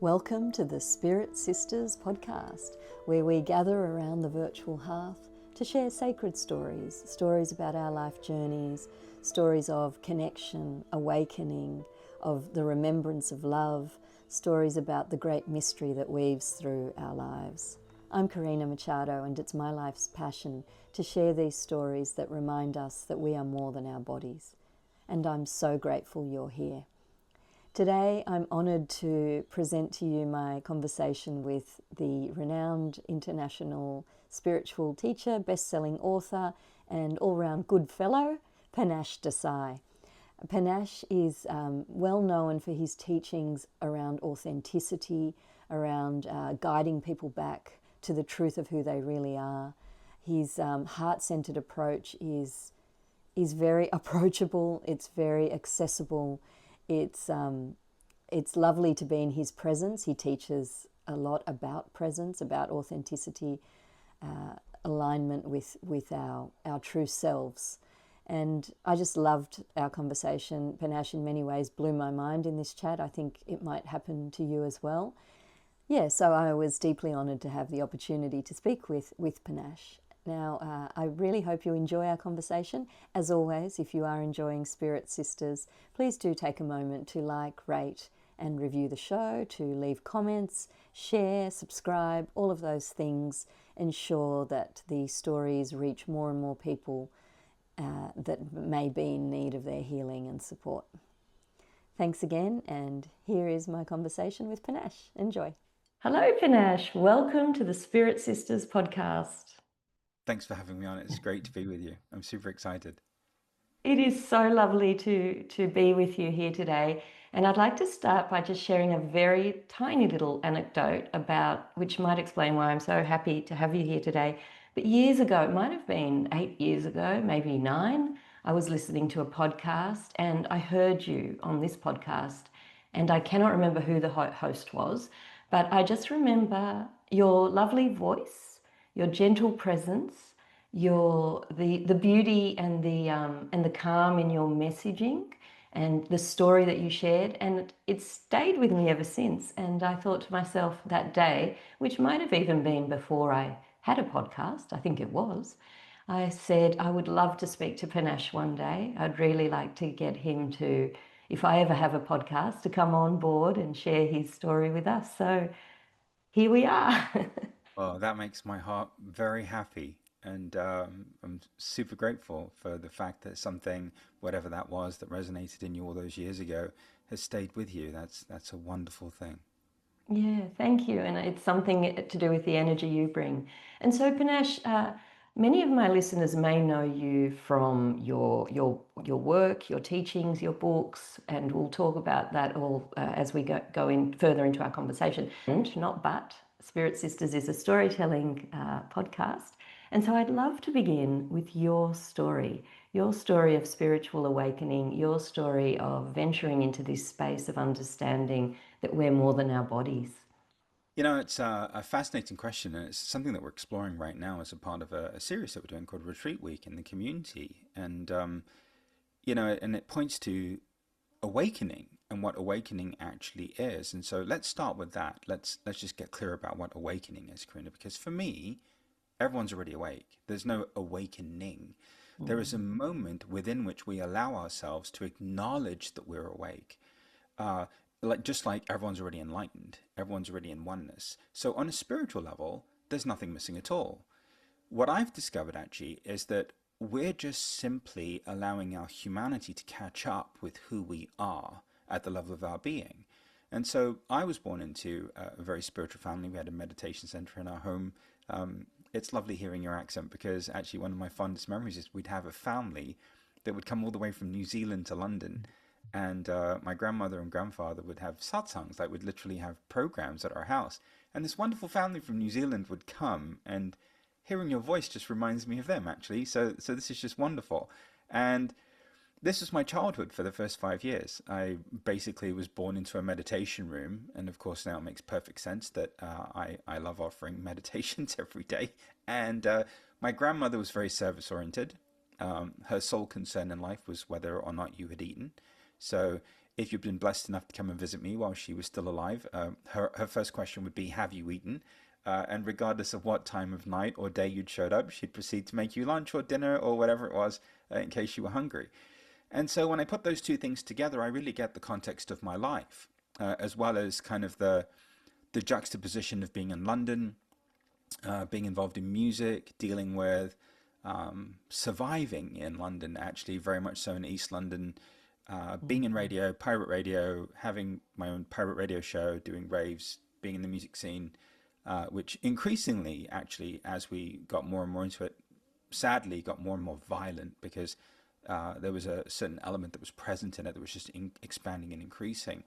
Welcome to the Spirit Sisters podcast, where we gather around the virtual hearth to share sacred stories, stories about our life journeys, stories of connection, awakening, of the remembrance of love, stories about the great mystery that weaves through our lives. I'm Karina Machado, and it's my life's passion to share these stories that remind us that we are more than our bodies. And I'm so grateful you're here. Today, I'm honoured to present to you my conversation with the renowned international spiritual teacher, best-selling author, and all-round good fellow, Panache Desai. Panache is well known for his teachings around authenticity, around guiding people back to the truth of who they really are. His heart-centered approach is very approachable, it's very accessible. It's lovely to be in his presence. He teaches a lot about presence, about authenticity, alignment with our true selves. And I just loved our conversation. Panache in many ways blew my mind in this chat. I think it might happen to you as well. Yeah, so I was deeply honoured to have the opportunity to speak with Panache. Now, I really hope you enjoy our conversation. As always, if you are enjoying Spirit Sisters, please do take a moment to like, rate, and review the show, to leave comments, share, subscribe, all of those things ensure that the stories reach more and more people that may be in need of their healing and support. Thanks again, and here is my conversation with Panache. Enjoy. Hello, Panache. Welcome to the Spirit Sisters podcast. Thanks for having me on. It's great to be with you. I'm super excited. It is so lovely to be with you here today. And I'd like to start by just sharing a very tiny little anecdote about, which might explain why I'm so happy to have you here today. But years ago, it might have been 8 years ago, maybe 9, I was listening to a podcast and I heard you on this podcast. And I cannot remember who the host was, but I just remember your lovely voice, your gentle presence, the beauty and the calm in your messaging and the story that you shared, and it stayed with me ever since. And I thought to myself that day, which might have even been before I had a podcast, I think it was, I said I would love to speak to Panache one day. I'd really like to get him to, if I ever have a podcast, to come on board and share his story with us. So here we are. Well, that makes my heart very happy. And I'm super grateful for the fact that something, whatever that was, that resonated in you all those years ago, has stayed with you. That's a wonderful thing. Yeah, thank you. And it's something to do with the energy you bring. And so, Panache, many of my listeners may know you from your work, your teachings, your books, and we'll talk about that all as we go in further into our conversation. And not but, Spirit Sisters is a storytelling podcast. And so I'd love to begin with your story of spiritual awakening, your story of venturing into this space of understanding that we're more than our bodies. You know, it's a fascinating question, and it's something that we're exploring right now as a part of a series that we're doing called Retreat Week in the community. And, and it points to awakening and what awakening actually is. And so let's start with that. Let's just get clear about what awakening is, Karina, because for me, everyone's already awake. There's no awakening. There is a moment within which we allow ourselves to acknowledge that we're awake. Just like everyone's already enlightened, everyone's already in oneness. So on a spiritual level, there's nothing missing at all. What I've discovered actually is that we're just simply allowing our humanity to catch up with who we are at the level of our being. And so I was born into a very spiritual family. We had a meditation center in our home. It's lovely hearing your accent because actually one of my fondest memories is we'd have a family that would come all the way from New Zealand to London. And my grandmother and grandfather would have satsangs, like would literally have programs at our house. And this wonderful family from New Zealand would come, and hearing your voice just reminds me of them, actually. So this is just wonderful. And this was my childhood for the first 5 years. I basically was born into a meditation room. And of course, now it makes perfect sense that I love offering meditations every day. And my grandmother was very service oriented. Her sole concern in life was whether or not you had eaten. So if you've been blessed enough to come and visit me while she was still alive, her first question would be, "Have you eaten?" And regardless of what time of night or day you'd showed up, she'd proceed to make you lunch or dinner or whatever it was, in case you were hungry. And so when I put those two things together, I really get the context of my life, as well as kind of the juxtaposition of being in London, being involved in music, dealing with surviving in London, actually, very much so in East London, being in radio, pirate radio, having my own pirate radio show, doing raves, being in the music scene, which increasingly, actually, as we got more and more into it, sadly got more and more violent because there was a certain element that was present in it that was just expanding and increasing.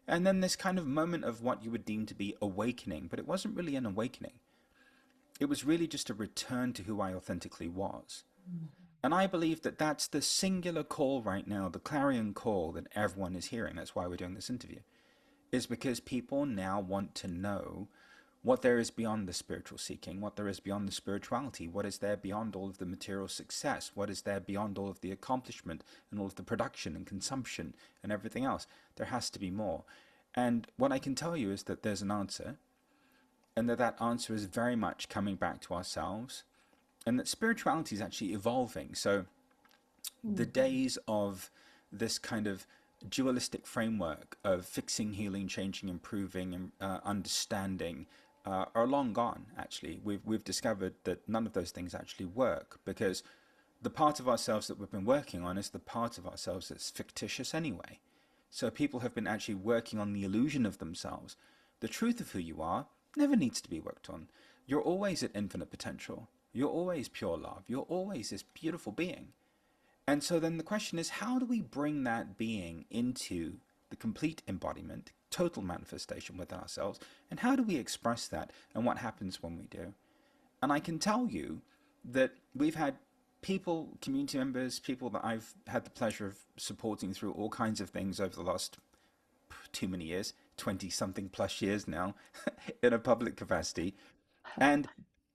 And then this kind of moment of what you would deem to be awakening, but it wasn't really an awakening. It was really just a return to who I authentically was. And I believe that that's the singular call right now, the clarion call that everyone is hearing. That's why we're doing this interview, is because people now want to know what there is beyond the spiritual seeking, what there is beyond the spirituality, what is there beyond all of the material success, what is there beyond all of the accomplishment and all of the production and consumption and everything else. There has to be more. And what I can tell you is that there's an answer, and that answer is very much coming back to ourselves, and that spirituality is actually evolving. So the days of this kind of dualistic framework of fixing, healing, changing, improving, and understanding are long gone. Actually, we've discovered that none of those things actually work, because the part of ourselves that we've been working on is the part of ourselves that's fictitious anyway. So people have been actually working on the illusion of themselves. The truth of who you are never needs to be worked on. You're always at infinite potential. You're always pure love. You're always this beautiful being. And so then the question is, how do we bring that being into the complete embodiment, total manifestation within ourselves? And how do we express that? And what happens when we do? And I can tell you that we've had people, community members, people that I've had the pleasure of supporting through all kinds of things over the last too many years, 20 something plus years now, in a public capacity. And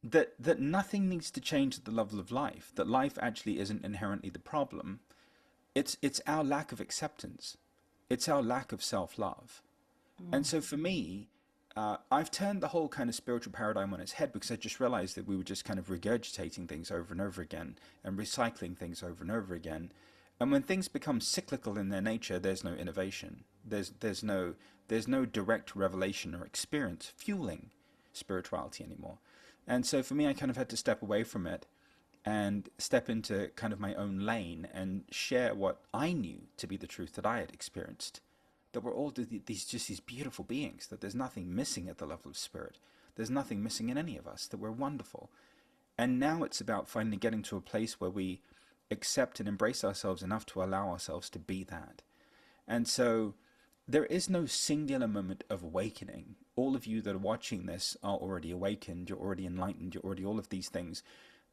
that nothing needs to change at the level of life, that life actually isn't inherently the problem. It's our lack of acceptance. It's our lack of self-love. And so for me, I've turned the whole kind of spiritual paradigm on its head, because I just realized that we were just kind of regurgitating things over and over again and recycling things over and over again. And when things become cyclical in their nature, there's no innovation. There's no direct revelation or experience fueling spirituality anymore. And so for me, I kind of had to step away from it and step into kind of my own lane and share what I knew to be the truth that I had experienced. That we're all these beautiful beings, that there's nothing missing at the level of spirit. There's nothing missing in any of us, that we're wonderful. And now it's about finally getting to a place where we accept and embrace ourselves enough to allow ourselves to be that. And so there is no singular moment of awakening. All of you that are watching this are already awakened, you're already enlightened, you're already all of these things.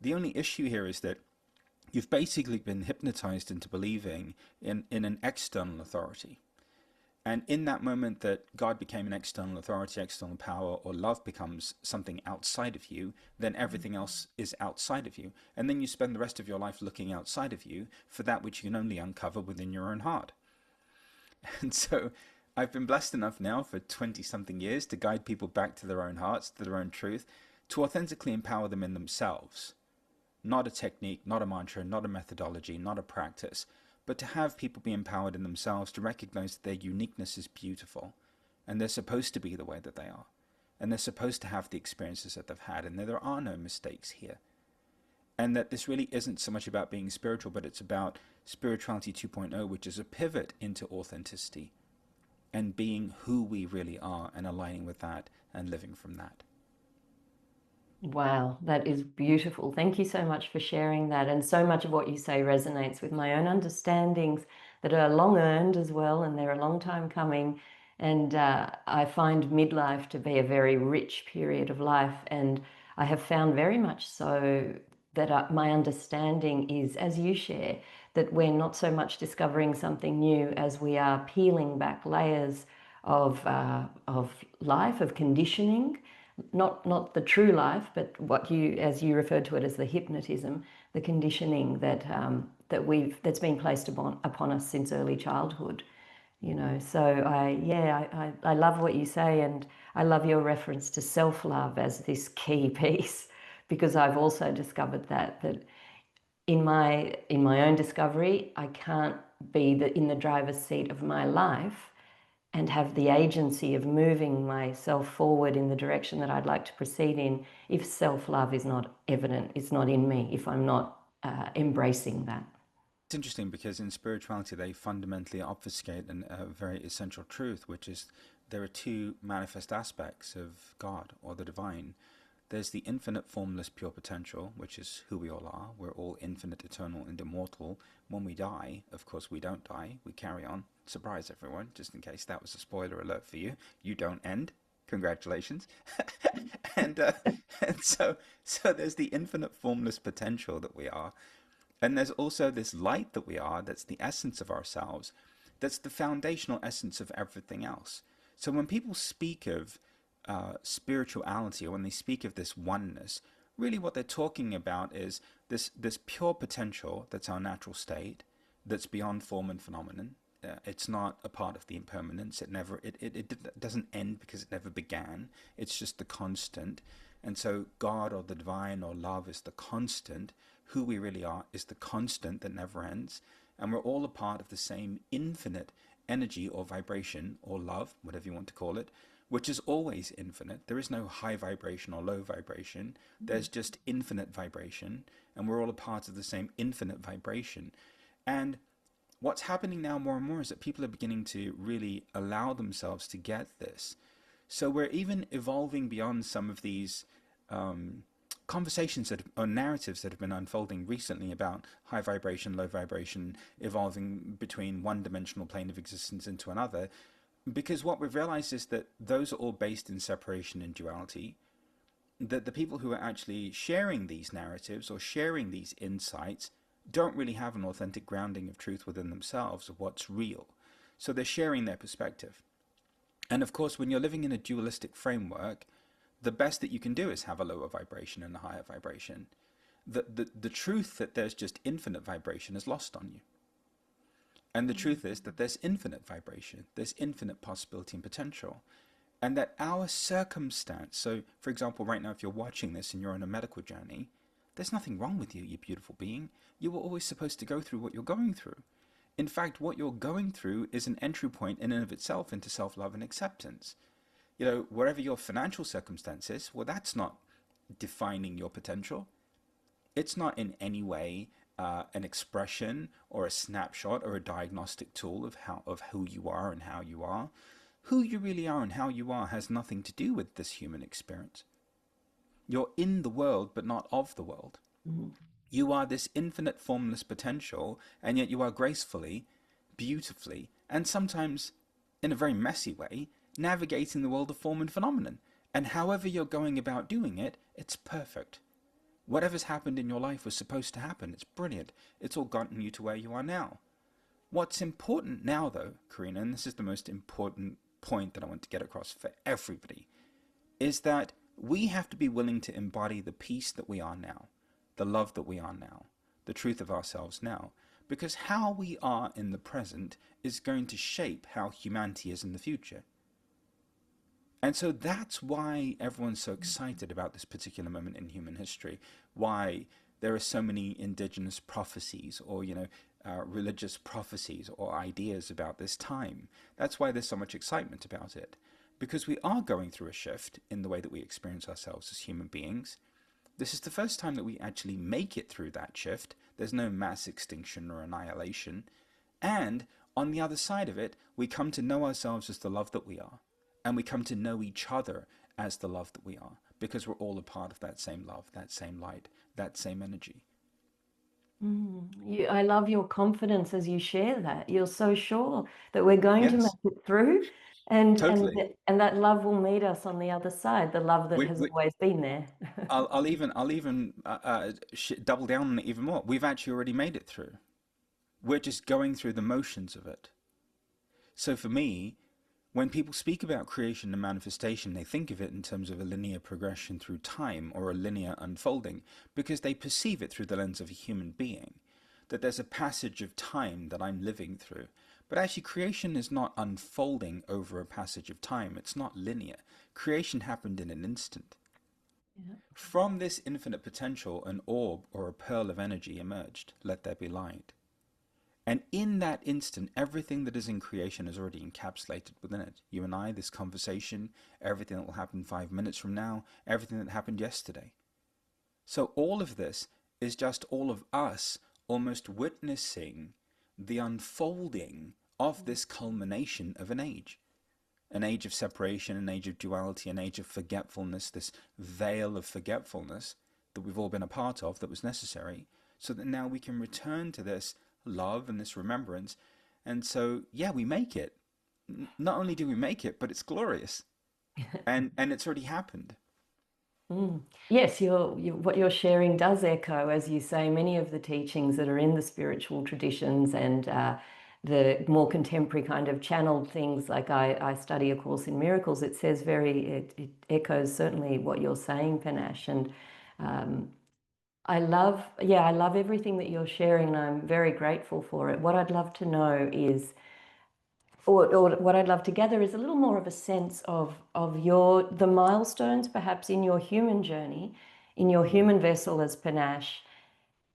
The only issue here is that you've basically been hypnotized into believing in an external authority. And in that moment that God became an external authority, external power, or love becomes something outside of you, then everything else is outside of you. And then you spend the rest of your life looking outside of you for that which you can only uncover within your own heart. And so I've been blessed enough now for 20 something years to guide people back to their own hearts, to their own truth, to authentically empower them in themselves. Not a technique, not a mantra, not a methodology, not a practice, but to have people be empowered in themselves, to recognize that their uniqueness is beautiful, and they're supposed to be the way that they are, and they're supposed to have the experiences that they've had, and that there are no mistakes here. And that this really isn't so much about being spiritual, but it's about spirituality 2.0, which is a pivot into authenticity and being who we really are and aligning with that and living from that. Wow, that is beautiful. Thank you so much for sharing that. And so much of what you say resonates with my own understandings that are long earned as well, and they're a long time coming. And I find midlife to be a very rich period of life. And I have found very much so that my understanding is, as you share, that we're not so much discovering something new as we are peeling back layers of life, of conditioning, not the true life, but what you, as you referred to it as the hypnotism, the conditioning that's been placed upon us since early childhood. So I love what you say, and I love your reference to self-love as this key piece, because I've also discovered that in my own discovery, I can't be in the driver's seat of my life and have the agency of moving myself forward in the direction that I'd like to proceed in if self-love is not evident, it's not in me, if I'm not embracing that. It's interesting because in spirituality they fundamentally obfuscate a very essential truth, which is there are two manifest aspects of God or the divine. There's the infinite, formless, pure potential, which is who we all are. We're all infinite, eternal, and immortal. When we die, of course, we don't die. We carry on. Surprise, everyone, just in case that was a spoiler alert for you. You don't end. Congratulations. and uh, and so there's the infinite, formless potential that we are. And there's also this light that we are, that's the essence of ourselves, that's the foundational essence of everything else. So when people speak of spirituality, or when they speak of this oneness, really what they're talking about is this pure potential that's our natural state, that's beyond form and phenomenon. It's not a part of the impermanence. It doesn't end because it never began. It's just the constant. And so God or the divine or love is the constant. Who we really are is the constant that never ends. And we're all a part of the same infinite energy or vibration or love, whatever you want to call it, which is always infinite. There is no high vibration or low vibration. There's just infinite vibration. And we're all a part of the same infinite vibration. And what's happening now more and more is that people are beginning to really allow themselves to get this. So we're even evolving beyond some of these conversations or narratives that have been unfolding recently about high vibration, low vibration, evolving between one dimensional plane of existence into another. Because what we've realized is that those are all based in separation and duality. That the people who are actually sharing these narratives or sharing these insights don't really have an authentic grounding of truth within themselves of what's real. So they're sharing their perspective. And of course, when you're living in a dualistic framework, the best that you can do is have a lower vibration and a higher vibration. The truth that there's just infinite vibration is lost on you. And the truth is that there's infinite vibration, there's infinite possibility and potential. And that our circumstance, so for example, right now, if you're watching this and you're on a medical journey, there's nothing wrong with you, you beautiful being. You were always supposed to go through what you're going through. In fact, what you're going through is an entry point in and of itself into self-love and acceptance. Wherever your financial circumstance is, well, that's not defining your potential. It's not in any way an expression or a snapshot or a diagnostic tool of who you are and how you are. Who you really are and how you are has nothing to do with this human experience. You're in the world, but not of the world. Mm-hmm. You are this infinite formless potential, and yet you are gracefully, beautifully, and sometimes in a very messy way, navigating the world of form and phenomenon. And however you're going about doing it, it's perfect. Whatever's happened in your life was supposed to happen. It's brilliant. It's all gotten you to where you are now. What's important now, though, Karina, and this is the most important point that I want to get across for everybody, is that we have to be willing to embody the peace that we are now, the love that we are now, the truth of ourselves now. Because how we are in the present is going to shape how humanity is in the future. And so that's why everyone's so excited about this particular moment in human history, why there are so many indigenous prophecies or, religious prophecies or ideas about this time. That's why there's so much excitement about it. Because we are going through a shift in the way that we experience ourselves as human beings. This is the first time that we actually make it through that shift. There's no mass extinction or annihilation. And on the other side of it, we come to know ourselves as the love that we are. And we come to know each other as the love that we are. Because we're all a part of that same love, that same light, that same energy. I love your confidence as you share that. You're so sure that we're going to make Yes, it through, and totally. that love will meet us on the other side, the love that We, has we, always been there. I'll even double down on it even more. We've actually already made it through. We're just going through the motions of it. So for me, when people speak about creation and manifestation, they think of it in terms of a linear progression through time or a linear unfolding because they perceive it through the lens of a human being, that there's a passage of time that I'm living through. But actually, creation is not unfolding over a passage of time. It's not linear. Creation happened in an instant. Yeah. From this infinite potential, an orb or a pearl of energy emerged. Let there be light. And in that instant, everything that is in creation is already encapsulated within it. You and I, this conversation, everything that will happen 5 minutes from now, everything that happened yesterday. So all of this is just all of us almost witnessing the unfolding of this culmination of an age of separation, an age of duality, an age of forgetfulness, this veil of forgetfulness that we've all been a part of that was necessary, so that now we can return to this love and this remembrance. And so, yeah, we make it. Not only do we make it, but it's glorious. And it's already happened. Mm. Yes, what you're sharing does echo, as you say, many of the teachings that are in the spiritual traditions and the more contemporary kind of channeled things. Like I study A Course in Miracles. It says it echoes certainly what you're saying, Panache. And um, I love everything that you're sharing, and I'm very grateful for it. What I'd love to know is, or what I'd love to gather is a little more of a sense of the milestones, perhaps in your human journey, in your human vessel as Panache,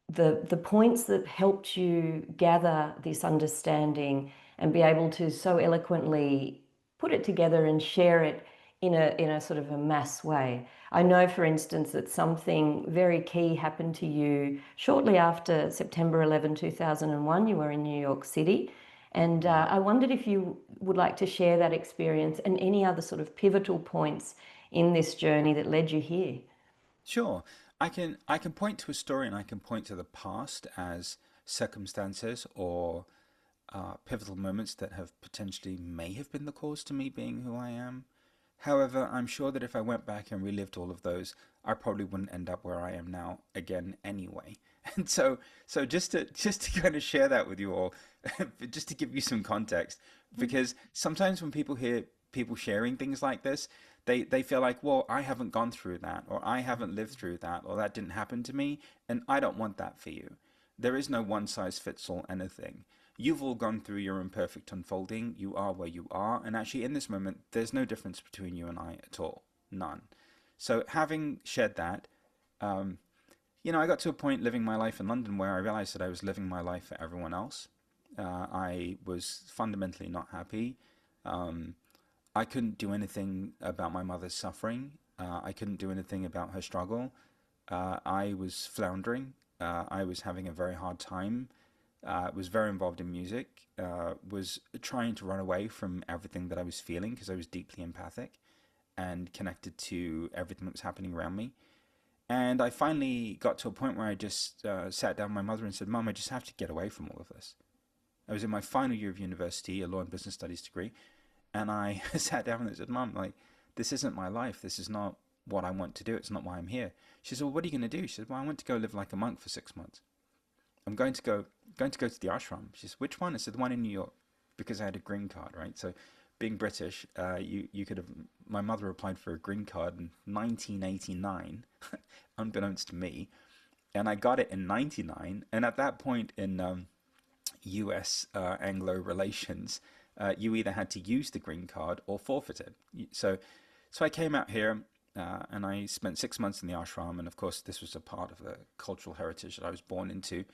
the points that helped you gather this understanding and be able to so eloquently put it together and share it in a sort of a mass way. I know, for instance, that something very key happened to you shortly after September 11, 2001. You were in New York City. And I wondered if you would like to share that experience and any other sort of pivotal points in this journey that led you here. Sure. I can point to a story and I can point to the past as circumstances or pivotal moments that have potentially may have been the cause to me being who I am. However, I'm sure that if I went back and relived all of those, I probably wouldn't end up where I am now again anyway. And so just to kind of share that with you all, just to give you some context, because sometimes when people hear people sharing things like this, they feel like, well, I haven't gone through that, or I haven't lived through that, or that didn't happen to me, and I don't want that for you. There is no one size fits all anything. You've all gone through your imperfect unfolding. You are where you are. And actually, in this moment, there's no difference between you and I at all. None. So, having shared that, um, I got to a point living my life in London where I realized that I was living my life for everyone else. I was fundamentally not happy. Um, I couldn't do anything about my mother's suffering. I couldn't do anything about her struggle. I was floundering. I was having a very hard time. Was very involved in music. Was trying to run away from everything that I was feeling because I was deeply empathic and connected to everything that was happening around me. And I finally got to a point where I just sat down with my mother and said, "Mum, I just have to get away from all of this." I was in my final year of university, a law and business studies degree, and I sat down and I said, "Mum, like, this isn't my life. This is not what I want to do. It's not why I'm here." She said, "Well, what are you going to do?" She said, "Well, I want to go live like a monk for 6 months. I'm going to go to the ashram." She said, "Which one?" I said, "The one in New York," because I had a green card, right? So, being British, you could have. My mother applied for a green card in 1989, unbeknownst to me, and I got it in '99. And at that point in U.S. Anglo relations, you either had to use the green card or forfeit it. So I came out here. And I spent 6 months in the ashram, and of course, this was a part of the cultural heritage that I was born into.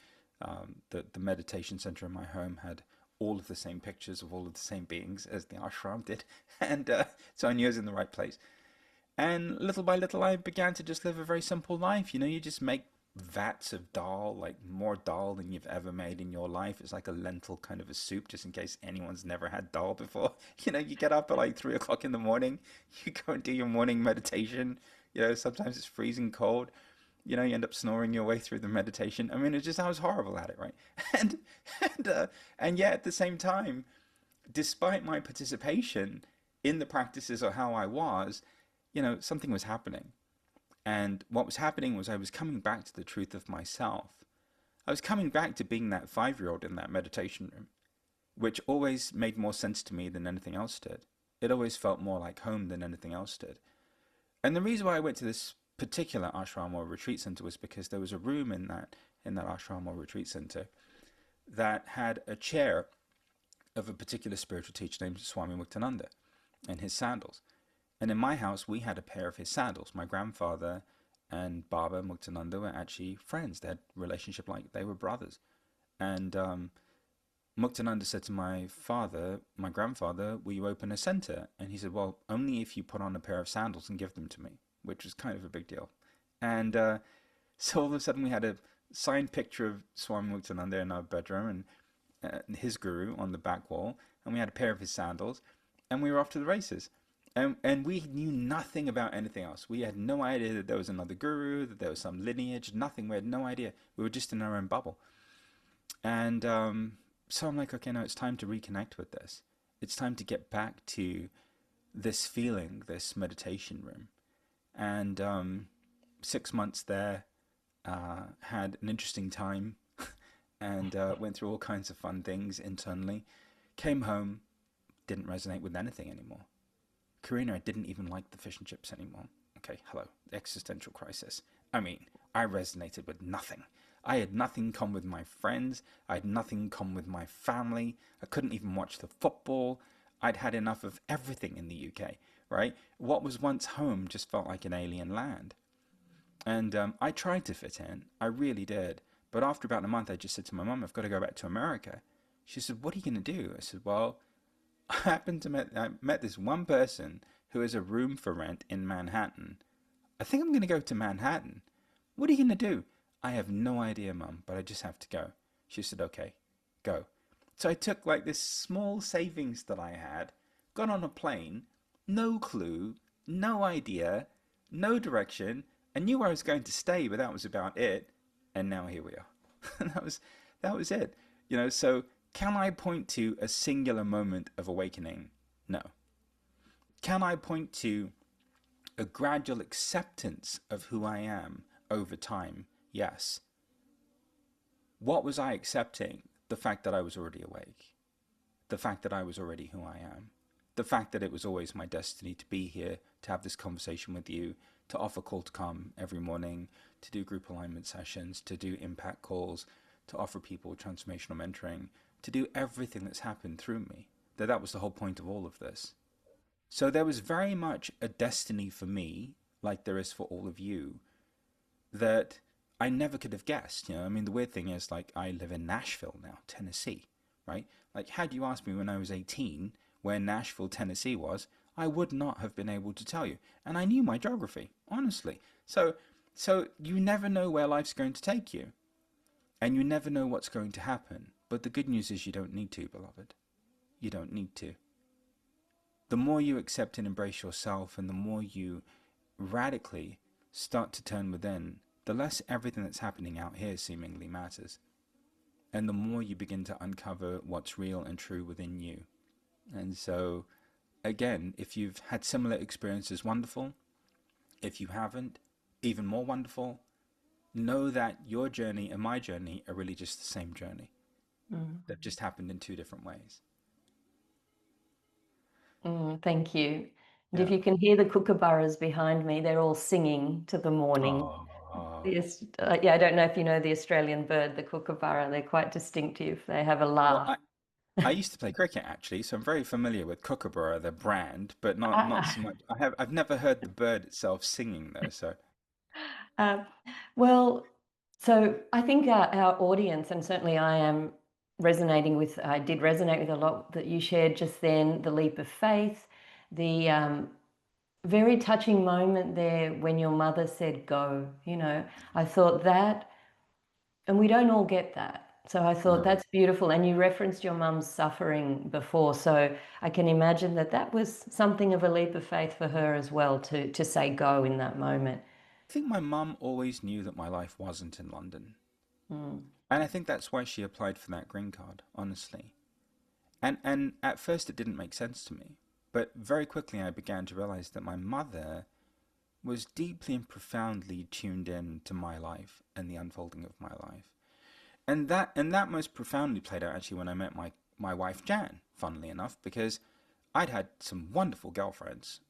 The meditation center in my home had all of the same pictures of all of the same beings as the ashram did, and so I knew I was in the right place. And little by little, I began to just live a very simple life. You just make vats of dal, like more dal than you've ever made in your life. It's like a lentil kind of a soup, just in case anyone's never had dal before. You get up at like 3 o'clock in the morning, you go and do your morning meditation. Sometimes it's freezing cold. You end up snoring your way through the meditation. I mean, it's just I was horrible at it, right? And and yet at the same time, despite my participation in the practices or how I was, something was happening. And what was happening was I was coming back to the truth of myself. I was coming back to being that 5-year-old in that meditation room, which always made more sense to me than anything else did. It always felt more like home than anything else did. And the reason why I went to this particular ashram or retreat center was because there was a room in that ashram or retreat center that had a chair of a particular spiritual teacher named Swami Muktananda and his sandals. And in my house, we had a pair of his sandals. My grandfather and Baba Muktananda were actually friends. They had a relationship like they were brothers. And Muktananda said to my grandfather, will you open a center? And he said, well, only if you put on a pair of sandals and give them to me, which was kind of a big deal. And so all of a sudden we had a signed picture of Swami Muktananda in our bedroom and his guru on the back wall. And we had a pair of his sandals and we were off to the races. And we knew nothing about anything else. We had no idea that there was another guru, that there was some lineage, nothing. We had no idea. We were just in our own bubble. And so I'm like, okay, no, it's time to reconnect with this. It's time to get back to this feeling, this meditation room. And 6 months there, had an interesting time and went through all kinds of fun things internally. Came home, didn't resonate with anything anymore. Karina, I didn't even like the fish and chips anymore. Okay, hello, existential crisis. I mean, I resonated with nothing. I had nothing in common with my friends. I had nothing in common with my family. I couldn't even watch the football. I'd had enough of everything in the UK, right? What was once home just felt like an alien land. And I tried to fit in. I really did. But after about a month, I just said to my mum, I've got to go back to America. She said, what are you going to do? I said, well, I met this one person who has a room for rent in Manhattan. I think I'm going to go to Manhattan. What are you going to do? I have no idea, Mum, but I just have to go. She said, okay, go. So I took like this small savings that I had, got on a plane, no clue, no idea, no direction. I knew where I was going to stay, but that was about it. And now here we are. that was it. So can I point to a singular moment of awakening? No. Can I point to a gradual acceptance of who I am over time? Yes. What was I accepting? The fact that I was already awake. The fact that I was already who I am. The fact that it was always my destiny to be here, to have this conversation with you, to offer call to come every morning, to do group alignment sessions, to do impact calls, to offer people transformational mentoring, to do everything that's happened through me. That was the whole point of all of this. So there was very much a destiny for me, like there is for all of you, that I never could have guessed. I mean, the weird thing is, like, I live in Nashville now, Tennessee, right? Like, had you asked me when I was 18 where Nashville, Tennessee was, I would not have been able to tell you. And I knew my geography, honestly. So you never know where life's going to take you. And you never know what's going to happen. But the good news is you don't need to, beloved. You don't need to. The more you accept and embrace yourself, and the more you radically start to turn within, the less everything that's happening out here seemingly matters. And the more you begin to uncover what's real and true within you. And so, again, if you've had similar experiences, wonderful. If you haven't, even more wonderful. Know that your journey and my journey are really just the same journey. They've just happened in two different ways. Thank you. And if Yeah. you can hear the kookaburras behind me, they're all singing to the morning. Oh. Yes, yeah, I don't know if you know the Australian bird, the kookaburra. They're quite distinctive. They have a Well, laugh. I used to play cricket actually, so I'm very familiar with Kookaburra, the brand, but not so Ah, much. I've never heard the bird itself singing though. So uh, well, so I think our audience, and certainly I am I did resonate with a lot that you shared just then, the leap of faith, the very touching moment there when your mother said go. I thought that, and we don't all get that. So I thought no, that's beautiful. And you referenced your mum's suffering before. So I can imagine that was something of a leap of faith for her as well, to say go in that moment. I think my mum always knew that my life wasn't in London, Mm. and I think that's why she applied for that green card. Honestly, and at first it didn't make sense to me, but very quickly I began to realize that my mother was deeply and profoundly tuned in to my life and the unfolding of my life. And that most profoundly played out actually when I met my wife Jan, funnily enough, because I'd had some wonderful girlfriends,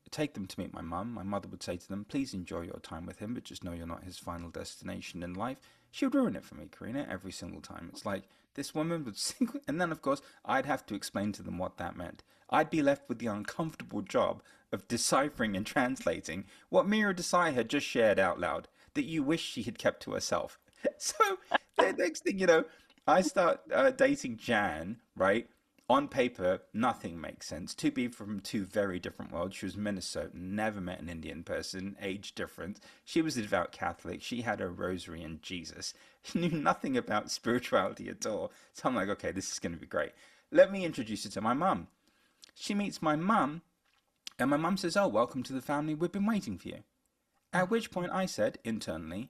take them to meet my mum. My mother would say to them, please enjoy your time with him, but just know you're not his final destination in life. She would ruin it for me, Karina, every single time. It's like this woman would sing, and then of course I'd have to explain to them what that meant. I'd be left with the uncomfortable job of deciphering and translating what Mira Desai had just shared out loud that you wish she had kept to herself. So the next thing you know, I start dating Jan, right? On paper, nothing makes sense. To be from two very different worlds. She was Minnesotan, never met an Indian person, age difference. She was a devout Catholic. She had her rosary and Jesus. She knew nothing about spirituality at all. So I'm like, okay, this is going to be great. Let me introduce you to my mum. She meets my mum, and my mum says, oh, welcome to the family. We've been waiting for you. At which point I said, internally,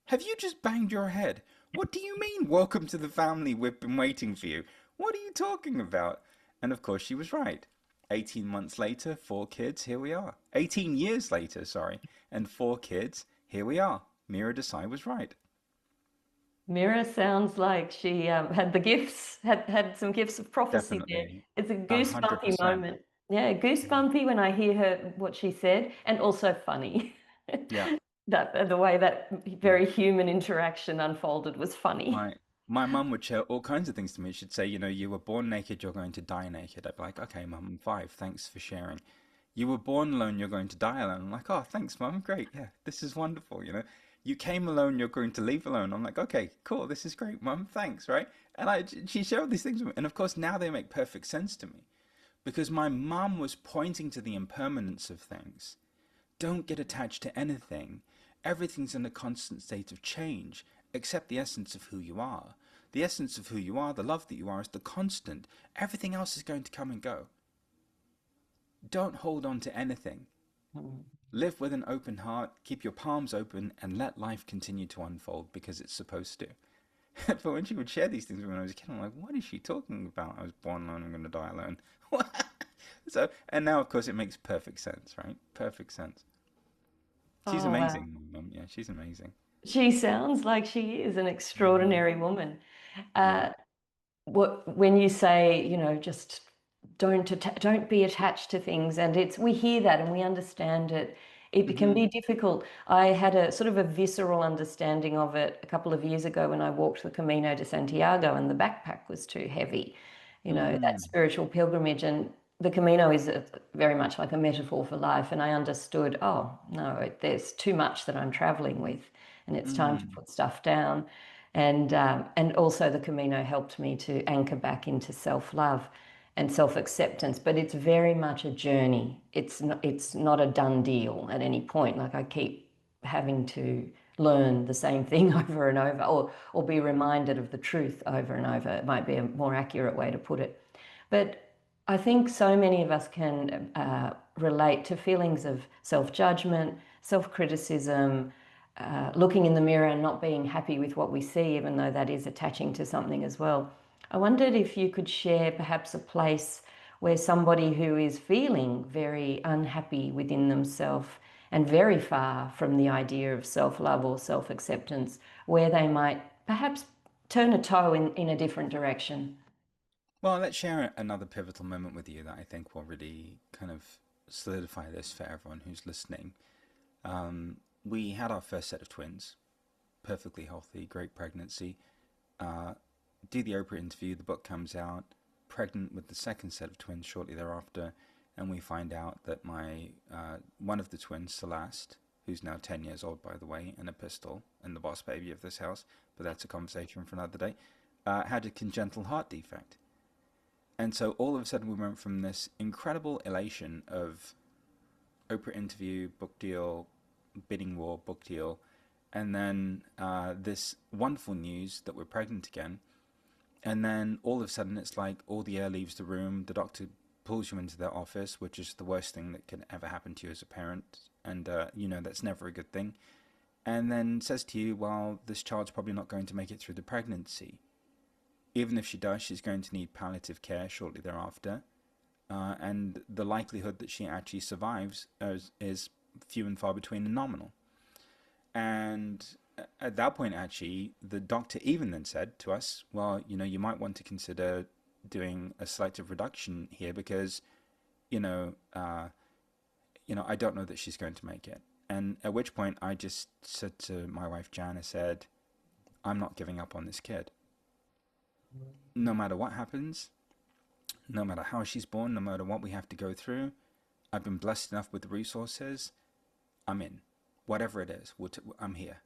have you just banged your head? What do you mean, welcome to the family, we've been waiting for you? What are you talking about? And of course she was right. 18 months later, 4 kids, here we are. 18 years later, sorry, and 4 kids, here we are. Mira Desai was right. Mira sounds like she had the gifts, had some gifts of prophecy there. Definitely. It's a A goosebumpy 100%. moment. Yeah, Yeah. goosebumpy when I hear her what she said, and also funny. Yeah. That the way that Yeah. very human interaction unfolded was funny. My my mum would share all kinds of things to me. She'd say, you know, you were born naked, you're going to die naked. I'd be like, okay, mum, I'm 5. Thanks for sharing. You were born alone, you're going to die alone. I'm like, oh, thanks, mum. Great. Yeah, this is wonderful. You know, you came alone, you're going to leave alone. I'm like, okay, cool. This is great, mum. Thanks. Right. And she shared all these things with me. And of course, now they make perfect sense to me because my mum was pointing to the impermanence of things. Don't get attached to anything. Everything's in a constant state of change, except the essence of who you are. The essence of who you are, the love that you are, is the constant. Everything else is going to come and go. Don't hold on to anything. Mm. Live with an open heart, keep your palms open, and let life continue to unfold because it's supposed to. But when she would share these things when I was a kid, I'm like, what is she talking about? I was born alone, I'm going to die alone. So, and now, of course, it makes perfect sense, right? Perfect sense. She's Oh, wow. amazing, Mum. Yeah, she's amazing. She sounds like she is an Hmm. extraordinary woman. Yeah. Uh, when you say, just don't be attached to things, and we hear that and we understand it. It can Hmm. be difficult. I had a sort of a visceral understanding of it a couple of years ago when I walked the Camino de Santiago and the backpack was too heavy, that Mm. spiritual pilgrimage. And the Camino is very much like a metaphor for life. And I understood, oh, no, there's too much that I'm traveling with, and it's time to Mm. put stuff down. And also the Camino helped me to anchor back into self-love and self-acceptance. But it's very much a journey. It's not a done deal at any point. Like I keep having to learn the same thing over and over, or be reminded of the truth over and over. It might be a more accurate way to put it. But I think so many of us can relate to feelings of self-judgment, self-criticism, looking in the mirror and not being happy with what we see, even though that is attaching to something as well. I wondered if you could share perhaps a place where somebody who is feeling very unhappy within themselves and very far from the idea of self-love or self-acceptance, where they might perhaps turn a toe in a different direction. Well, let's share another pivotal moment with you that I think will really kind of solidify this for everyone who's listening. We had our first set of twins, perfectly healthy, great pregnancy. Uh, do the Oprah interview, the book comes out, pregnant with the second set of twins shortly thereafter, and we find out that my one of the twins, Celeste, who's now 10 years old, by the way, and a pistol, and the boss baby of this house, but that's a conversation for another day, had a congenital heart defect. And so all of a sudden we went from this incredible elation of Oprah interview, book deal, bidding war, book deal, and then this wonderful news that we're pregnant again. And then all of a sudden it's like all the air leaves the room. The doctor pulls you into their office, which is the worst thing that can ever happen to you as a parent. And that's never a good thing. And then says to you, well, this child's probably not going to make it through the pregnancy. Even if she does, she's going to need palliative care shortly thereafter. And the likelihood that she actually survives is few and far between and nominal. And at that point, actually, the doctor even then said to us, well, you might want to consider doing a selective reduction here because, you know, I don't know that she's going to make it. And at which point I just said to my wife, Jan, I said, I'm not giving up on this kid. No matter what happens, no matter how she's born, no matter what we have to go through, I've been blessed enough with the resources. I'm in. Whatever it is, I'm here.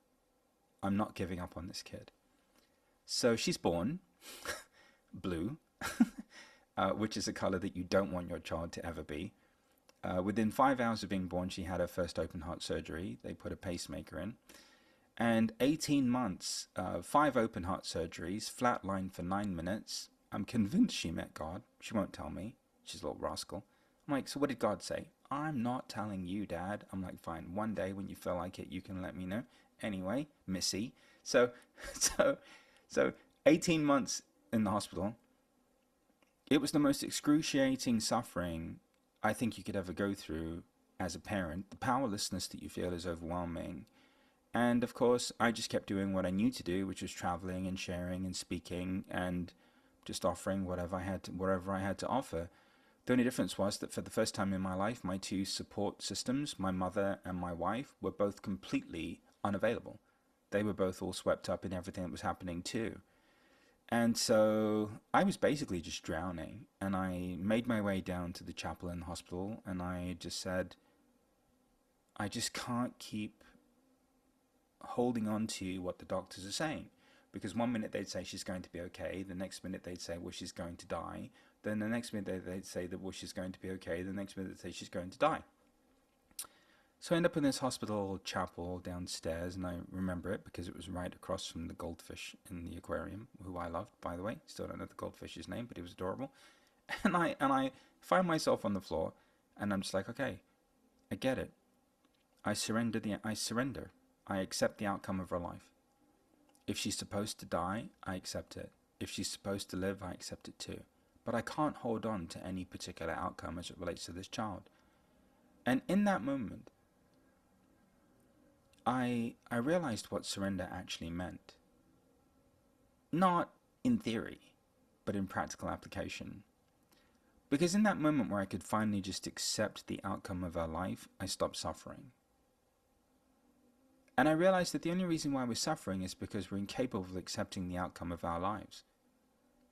I'm not giving up on this kid. So she's born, blue, which is a color that you don't want your child to ever be. Within 5 hours of being born, she had her first open heart surgery. They put a pacemaker in. And 18 months, 5 open heart surgeries, flatlined for 9 minutes. I'm convinced she met God. She won't tell me. She's a little rascal. I'm like, so what did God say? I'm not telling you, Dad. I'm like, fine. One day when you feel like it, you can let me know. Anyway, Missy. So 18 months in the hospital. It was the most excruciating suffering I think you could ever go through as a parent. The powerlessness that you feel is overwhelming. And of course, I just kept doing what I knew to do, which was traveling and sharing and speaking and just offering whatever I had to offer. The only difference was that for the first time in my life, my 2 support systems, my mother and my wife, were both completely unavailable. They were both all swept up in everything that was happening too. And so I was basically just drowning, and I made my way down to the chapel in the hospital, and I just said, I just can't keep holding on to what the doctors are saying, because one minute they'd say she's going to be okay, the next minute they'd say, well, she's going to die, then the next minute they'd say that, well, she's going to be okay, the next minute they'd say she's going to die. So I end up in this hospital chapel downstairs, and I remember it because it was right across from the goldfish in the aquarium, who I loved, by the way. Still don't know the goldfish's name, but he was adorable. And I find myself on the floor, and I'm just like, okay, I get it. I surrender. I accept the outcome of her life. If she's supposed to die, I accept it. If she's supposed to live, I accept it too. But I can't hold on to any particular outcome as it relates to this child. And in that moment, I realized what surrender actually meant. Not in theory, but in practical application. Because in that moment where I could finally just accept the outcome of our life, I stopped suffering. And I realized that the only reason why we're suffering is because we're incapable of accepting the outcome of our lives.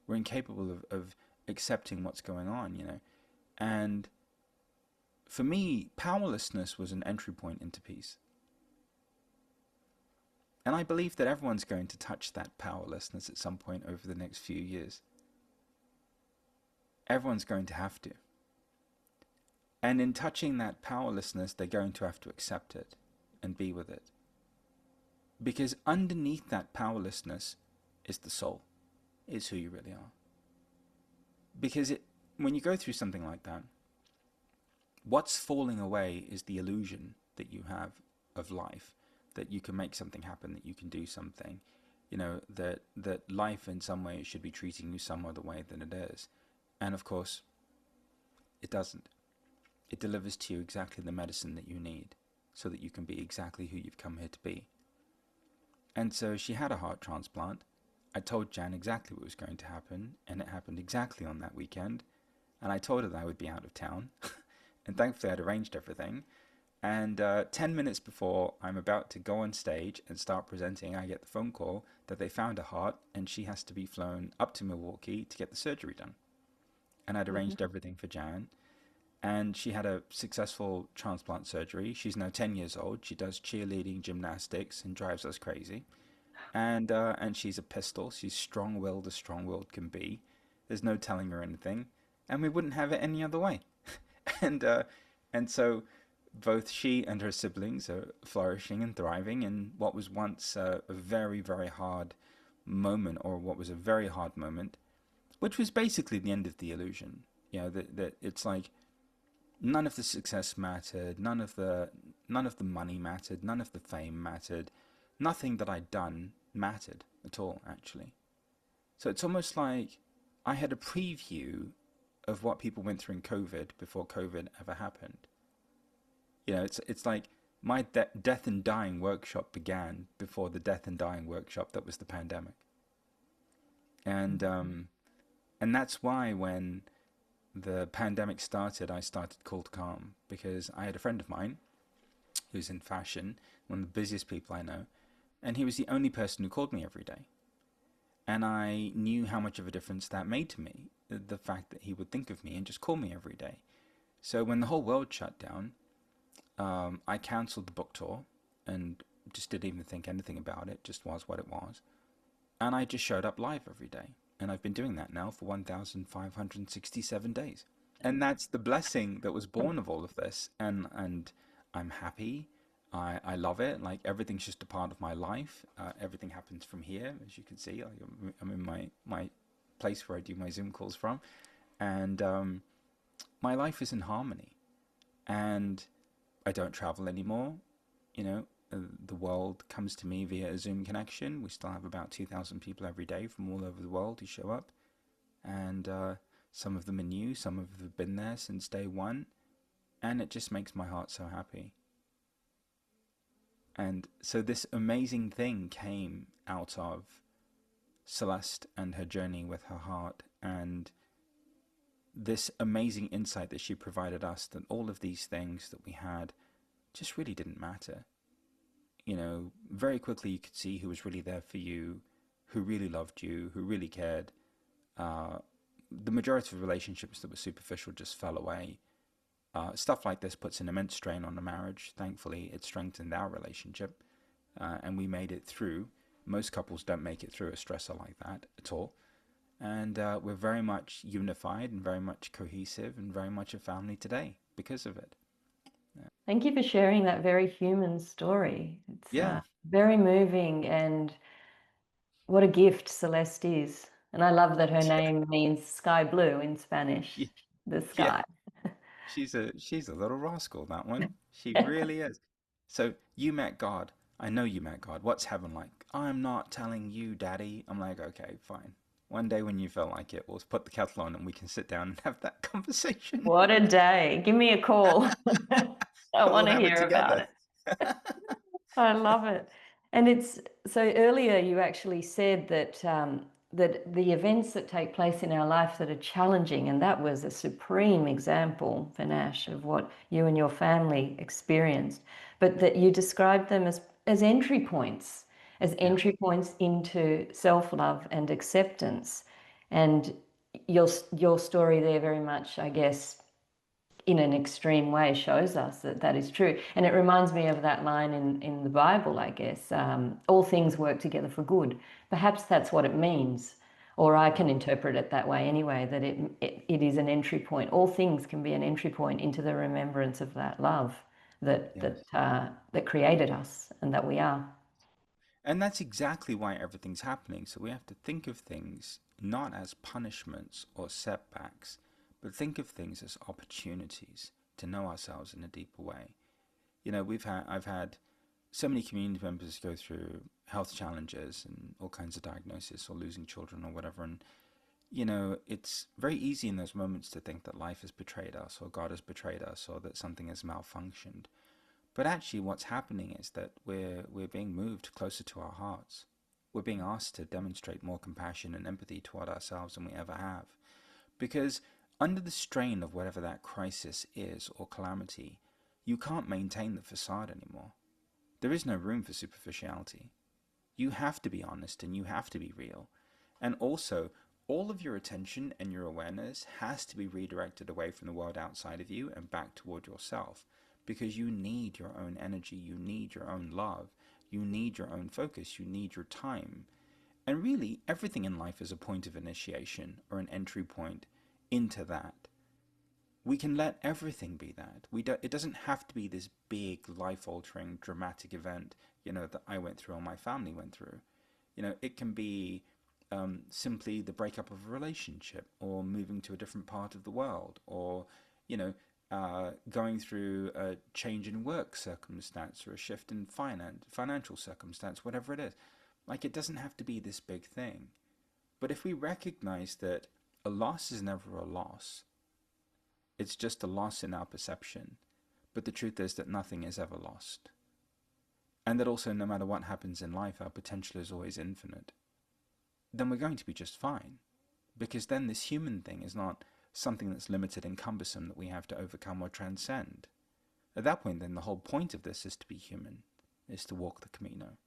We're incapable of accepting what's going on, And for me, powerlessness was an entry point into peace. And I believe that everyone's going to touch that powerlessness at some point over the next few years. Everyone's going to have to. And in touching that powerlessness, they're going to have to accept it and be with it. Because underneath that powerlessness is the soul, is who you really are. Because when you go through something like that, what's falling away is the illusion that you have of life, that you can make something happen, that you can do something, that life in some way should be treating you some other way than it is. And of course, it doesn't. It delivers to you exactly the medicine that you need so that you can be exactly who you've come here to be. And so she had a heart transplant. I told Jan exactly what was going to happen, and it happened exactly on that weekend. And I told her that I would be out of town. And thankfully I'd arranged everything. And 10 minutes before I'm about to go on stage and start presenting, I get the phone call that they found a heart and she has to be flown up to Milwaukee to get the surgery done. And I'd arranged everything for Jan. And she had a successful transplant surgery. She's now 10 years old. She does cheerleading, gymnastics, and drives us crazy. And she's a pistol. She's strong-willed as strong-willed can be. There's no telling her anything. And we wouldn't have it any other way. And so both she and her siblings are flourishing and thriving in what was once a very, very hard moment, or what was a very hard moment, which was basically the end of the illusion. That it's like none of the success mattered, none of the money mattered, none of the fame mattered, nothing that I'd done mattered at all, actually. So it's almost like I had a preview of what people went through in COVID before COVID ever happened. It's like my death and dying workshop began before the death and dying workshop that was the pandemic. And that's why when the pandemic started, I started cold calm because I had a friend of mine who's in fashion, one of the busiest people I know, and he was the only person who called me every day. And I knew how much of a difference that made to me, the fact that he would think of me and just call me every day. So when the whole world shut down, I cancelled the book tour and just didn't even think anything about it, just was what it was. And I just showed up live every day. And I've been doing that now for 1,567 days. And that's the blessing that was born of all of this. And I'm happy. I love it. Like everything's just a part of my life. Everything happens from here, as you can see. Like I'm in my place where I do my Zoom calls from. And my life is in harmony. And I don't travel anymore. You know, the world comes to me via a Zoom connection. We still have about 2,000 people every day from all over the world who show up. And some of them are new, some of them have been there since day one. And it just makes my heart so happy. And so this amazing thing came out of Celeste and her journey with her heart, and this amazing insight that she provided us, that all of these things that we had just really didn't matter. You know, very quickly you could see who was really there for you, who really loved you, who really cared. The majority of relationships that were superficial just fell away. Stuff like this puts an immense strain on a marriage. Thankfully, it strengthened our relationship, and we made it through. Most couples don't make it through a stressor like that at all. And we're very much unified and very much cohesive and very much a family today because of it. Thank you for sharing that very human story. It's Yeah, very moving, and what a gift Celeste is. And I love that her name means sky blue in Spanish, yeah, the yeah. sky. She's a little rascal, that one. She really is. So you met God. I know you met God. What's heaven like? I'm not telling you, Daddy. I'm like, okay, fine. One day when you feel like it, we'll put the kettle on and we can sit down and have that conversation. What a day. Give me a call. I We'll want to have it hear about together. it. I love it. And it's so earlier you actually said that that the events that take place in our life that are challenging, and that was a supreme example, Panache, of what you and your family experienced, but that you described them as entry points, as Yeah. entry points into self-love and acceptance. And your story there very much, I guess, in an extreme way shows us that that is true. And it reminds me of that line in the Bible, I guess, all things work together for good. Perhaps that's what it means, or I can interpret it that way anyway, that it is an entry point. All things can be an entry point into the remembrance of that love Yes. that created us and that we are. And that's exactly why everything's happening. So we have to think of things not as punishments or setbacks, but think of things as opportunities to know ourselves in a deeper way. You know, I've had so many community members go through health challenges and all kinds of diagnosis or losing children or whatever. And, you know, it's very easy in those moments to think that life has betrayed us or God has betrayed us or that something has malfunctioned. But actually, what's happening is that we're being moved closer to our hearts. We're being asked to demonstrate more compassion and empathy toward ourselves than we ever have. Because under the strain of whatever that crisis is or calamity, you can't maintain the facade anymore. There is no room for superficiality. You have to be honest and you have to be real. And also, all of your attention and your awareness has to be redirected away from the world outside of you and back toward yourself, because you need your own energy, you need your own love, you need your own focus, you need your time. And really, everything in life is a point of initiation or an entry point into that. We can let everything be that. It doesn't have to be this big, life-altering, dramatic event, you know, that I went through or my family went through. You know, it can be simply the breakup of a relationship or moving to a different part of the world or, you know, going through a change in work circumstance or a shift in financial circumstance, whatever it is. Like, it doesn't have to be this big thing. But if we recognize that a loss is never a loss, it's just a loss in our perception. But the truth is that nothing is ever lost. And that also, no matter what happens in life, our potential is always infinite. Then we're going to be just fine. Because then this human thing is not something that's limited and cumbersome that we have to overcome or transcend. At that point, then, the whole point of this is to be human, is to walk the Camino,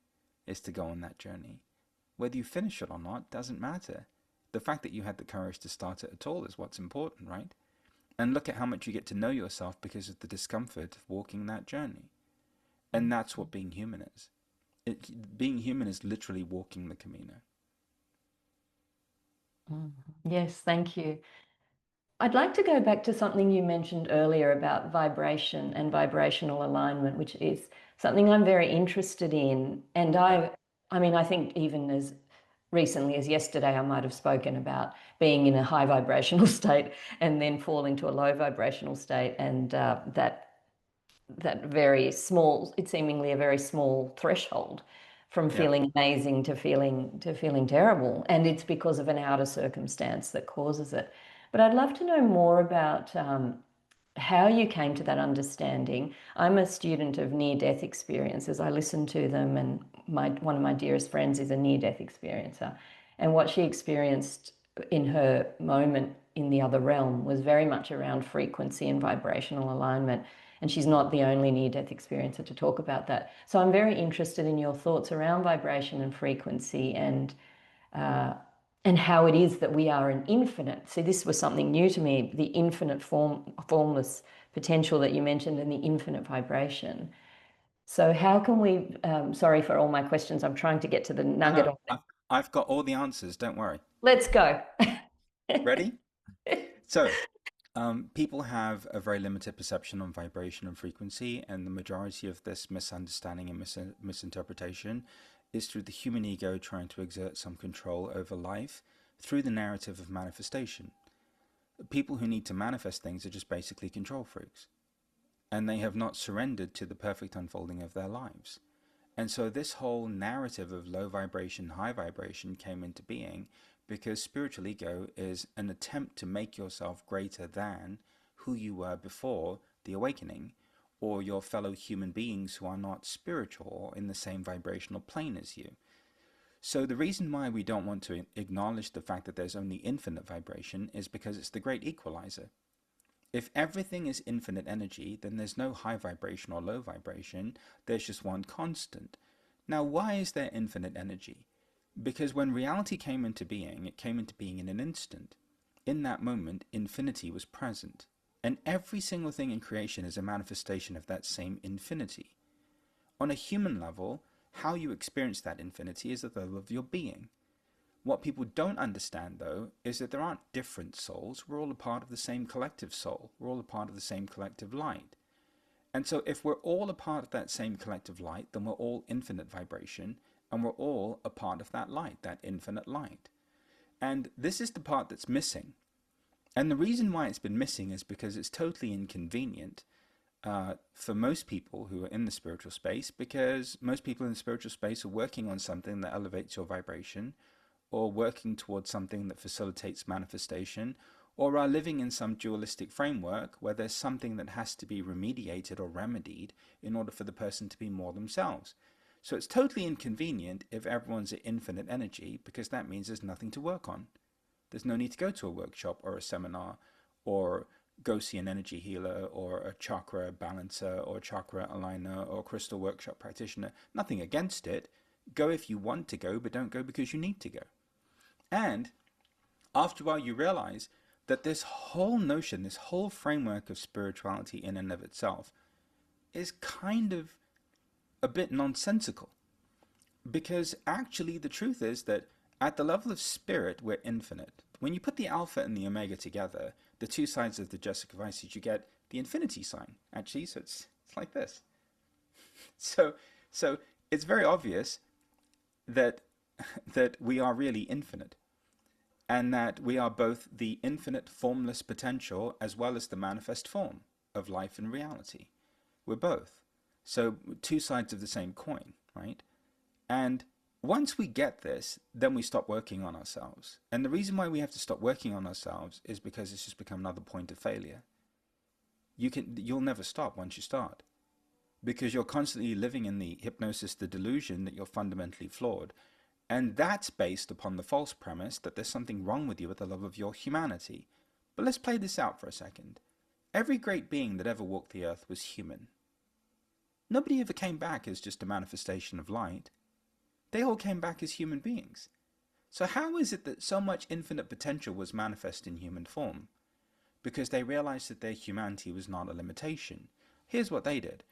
is to go on that journey. Whether you finish it or not doesn't matter. The fact that you had the courage to start it at all is what's important, right? And look at how much you get to know yourself because of the discomfort of walking that journey. And that's what being human is. Being human is literally walking the Camino. Yes, thank you. I'd like to go back to something you mentioned earlier about vibration and vibrational alignment, which is something I'm very interested in. And Yeah. I mean, I think even as recently as yesterday, I might have spoken about being in a high vibrational state and then falling to a low vibrational state, and that very small, it's seemingly a very small threshold from Yeah. feeling amazing to feeling terrible, and it's because of an outer circumstance that causes it. But I'd love to know more about how you came to that understanding. I'm a student of near-death experiences. I listen to them, and one of my dearest friends is a near-death experiencer, and what she experienced in her moment in the other realm was very much around frequency and vibrational alignment. And she's not the only near-death experiencer to talk about that. So I'm very interested in your thoughts around vibration and frequency, uh, and how it is that we are an infinite. See, this was something new to me, the infinite formless potential that you mentioned, and the infinite vibration. So how can we, sorry for all my questions, I'm trying to get to the No, nugget no, of it. I've got all the answers. Don't worry. Let's go. Ready? So, people have a very limited perception on vibration and frequency, and the majority of this misunderstanding and misinterpretation is through the human ego trying to exert some control over life through the narrative of manifestation. People who need to manifest things are just basically control freaks, and they have not surrendered to the perfect unfolding of their lives. And so this whole narrative of low vibration, high vibration came into being because spiritual ego is an attempt to make yourself greater than who you were before the awakening, or your fellow human beings who are not spiritual or in the same vibrational plane as you. So the reason why we don't want to acknowledge the fact that there's only infinite vibration is because it's the great equalizer. If everything is infinite energy, then there's no high vibration or low vibration, there's just one constant. Now, why is there infinite energy? Because when reality came into being, it came into being in an instant. In that moment, infinity was present. And every single thing in creation is a manifestation of that same infinity. On a human level, how you experience that infinity is at the level of your being. What people don't understand, though, is that there aren't different souls. We're all a part of the same collective soul. We're all a part of the same collective light. And so if we're all a part of that same collective light, then we're all infinite vibration, and we're all a part of that light, that infinite light. And this is the part that's missing. And the reason why it's been missing is because it's totally inconvenient for most people who are in the spiritual space, because most people in the spiritual space are working on something that elevates your vibration, or working towards something that facilitates manifestation, or are living in some dualistic framework where there's something that has to be remediated or remedied in order for the person to be more themselves. So it's totally inconvenient if everyone's at infinite energy, because that means there's nothing to work on. There's no need to go to a workshop or a seminar, or go see an energy healer or a chakra balancer or chakra aligner or crystal workshop practitioner. Nothing against it. Go if you want to go, but don't go because you need to go. And after a while, you realize that this whole notion, this whole framework of spirituality in and of itself is kind of a bit nonsensical. Because actually, the truth is that at the level of spirit, we're infinite. When you put the alpha and the omega together, the two sides of the Jessica Vices, you get the infinity sign, actually. So it's like this. So it's very obvious that that we are really infinite, and that we are both the infinite formless potential as well as the manifest form of life and reality. We're both. So two sides of the same coin, right? And once we get this, then we stop working on ourselves. And the reason why we have to stop working on ourselves is because it's just become another point of failure. You'll never stop once you start, because you're constantly living in the hypnosis, the delusion that you're fundamentally flawed. And that's based upon the false premise that there's something wrong with you at the level of your humanity. But let's play this out for a second. Every great being that ever walked the earth was human. Nobody ever came back as just a manifestation of light. They all came back as human beings. So how is it that so much infinite potential was manifest in human form? Because they realized that their humanity was not a limitation. Here's what they did.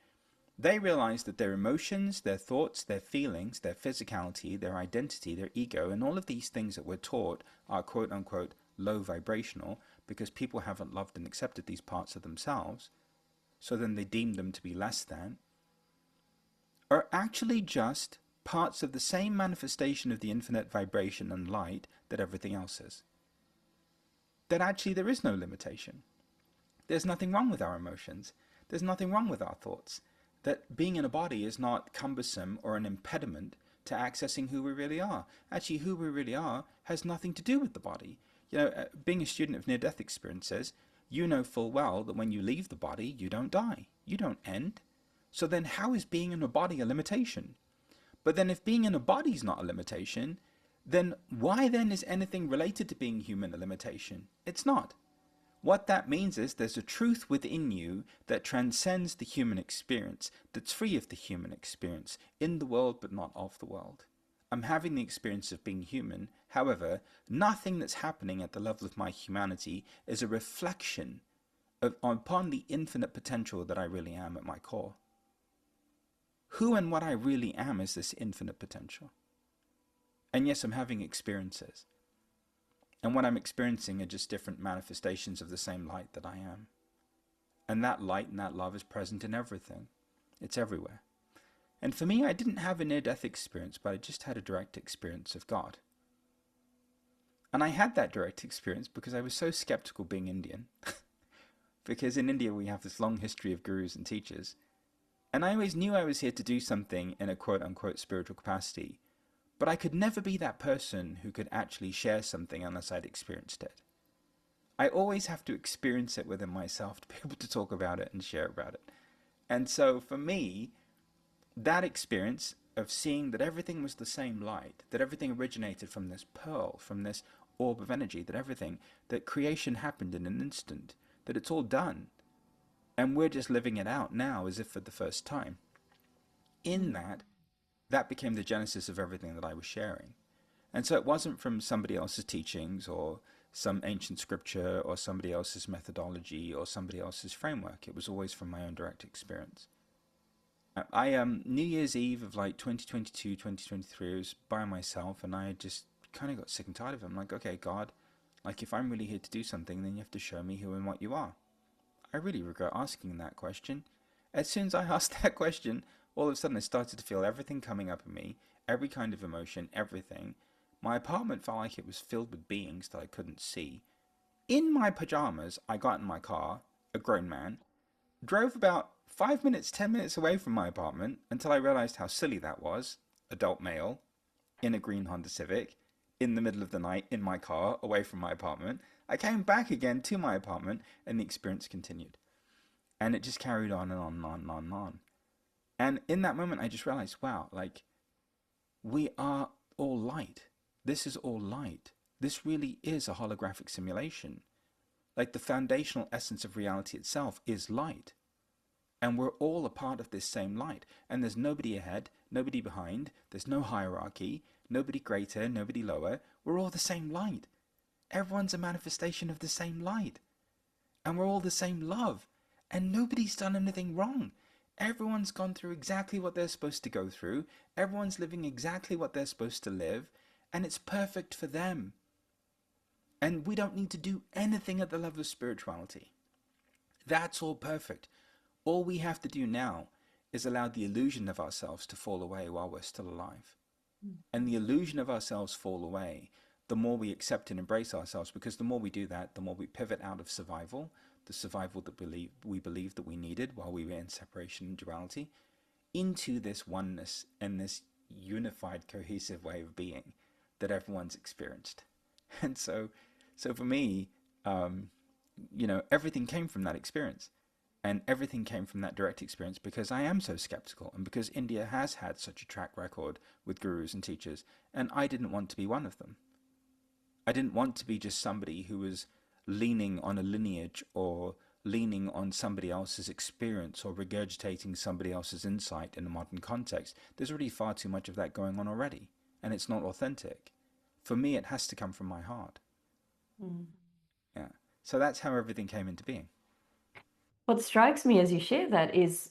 They realized that their emotions, their thoughts, their feelings, their physicality, their identity, their ego, and all of these things that we're taught are quote-unquote low vibrational because people haven't loved and accepted these parts of themselves, so then they deem them to be less than, are actually just parts of the same manifestation of the infinite vibration and light that everything else is. That actually there is no limitation. There's nothing wrong with our emotions. There's nothing wrong with our thoughts. That being in a body is not cumbersome or an impediment to accessing who we really are. Actually, who we really are has nothing to do with the body. You know, being a student of near-death experiences, you know full well that when you leave the body, you don't die. You don't end. So then how is being in a body a limitation? But then if being in a body is not a limitation, then why then is anything related to being human a limitation? It's not. What that means is there's a truth within you that transcends the human experience, that's free of the human experience, in the world but not of the world. I'm having the experience of being human. However, nothing that's happening at the level of my humanity is a reflection upon the infinite potential that I really am at my core. Who and what I really am is this infinite potential. And yes, I'm having experiences. And what I'm experiencing are just different manifestations of the same light that I am. And that light and that love is present in everything. It's everywhere. And for me, I didn't have a near-death experience, but I just had a direct experience of God. And I had that direct experience because I was so skeptical being Indian. Because in India, we have this long history of gurus and teachers. And I always knew I was here to do something in a quote-unquote spiritual capacity. But I could never be that person who could actually share something unless I'd experienced it. I always have to experience it within myself to be able to talk about it and share about it. And so for me, that experience of seeing that everything was the same light, that everything originated from this pearl, from this orb of energy, that creation happened in an instant, that it's all done. And we're just living it out now as if for the first time. In that became the genesis of everything that I was sharing. And so it wasn't from somebody else's teachings or some ancient scripture or somebody else's methodology or somebody else's framework. It was always from my own direct experience. New Year's Eve of like 2022, 2023, I was by myself and I just kind of got sick and tired of it. I'm like, okay, God, like if I'm really here to do something, then you have to show me who and what you are. I really regret asking that question. As soon as I asked that question, all of a sudden I started to feel everything coming up in me, every kind of emotion, everything. My apartment felt like it was filled with beings that I couldn't see. In my pajamas, I got in my car, a grown man, drove about 5 minutes, 10 minutes away from my apartment until I realized how silly that was, adult male, in a green Honda Civic, in the middle of the night, in my car, away from my apartment. I came back again to my apartment and the experience continued. And it just carried on and on and on and on and on. And in that moment, I just realized, wow, like, we are all light. This is all light. This really is a holographic simulation. Like, the foundational essence of reality itself is light. And we're all a part of this same light. And there's nobody ahead, nobody behind. There's no hierarchy, nobody greater, nobody lower. We're all the same light. Everyone's a manifestation of the same light. And we're all the same love. And nobody's done anything wrong. Everyone's gone through exactly what they're supposed to go through. Everyone's living exactly what they're supposed to live. And it's perfect for them. And we don't need to do anything at the level of spirituality. That's all perfect. All we have to do now is allow the illusion of ourselves to fall away while we're still alive. And the illusion of ourselves fall away, the more we accept and embrace ourselves, because the more we do that, the more we pivot out of survival, the survival that we believed that we needed while we were in separation and duality, into this oneness and this unified, cohesive way of being that everyone's experienced. And so for me, everything came from that experience. And everything came from that direct experience because I am so skeptical and because India has had such a track record with gurus and teachers, and I didn't want to be one of them. I didn't want to be just somebody who was leaning on a lineage or leaning on somebody else's experience or regurgitating somebody else's insight in a modern context. There's already far too much of that going on already, and it's not authentic. For me, it has to come from my heart. Mm. Yeah. So that's how everything came into being. What strikes me as you share that is,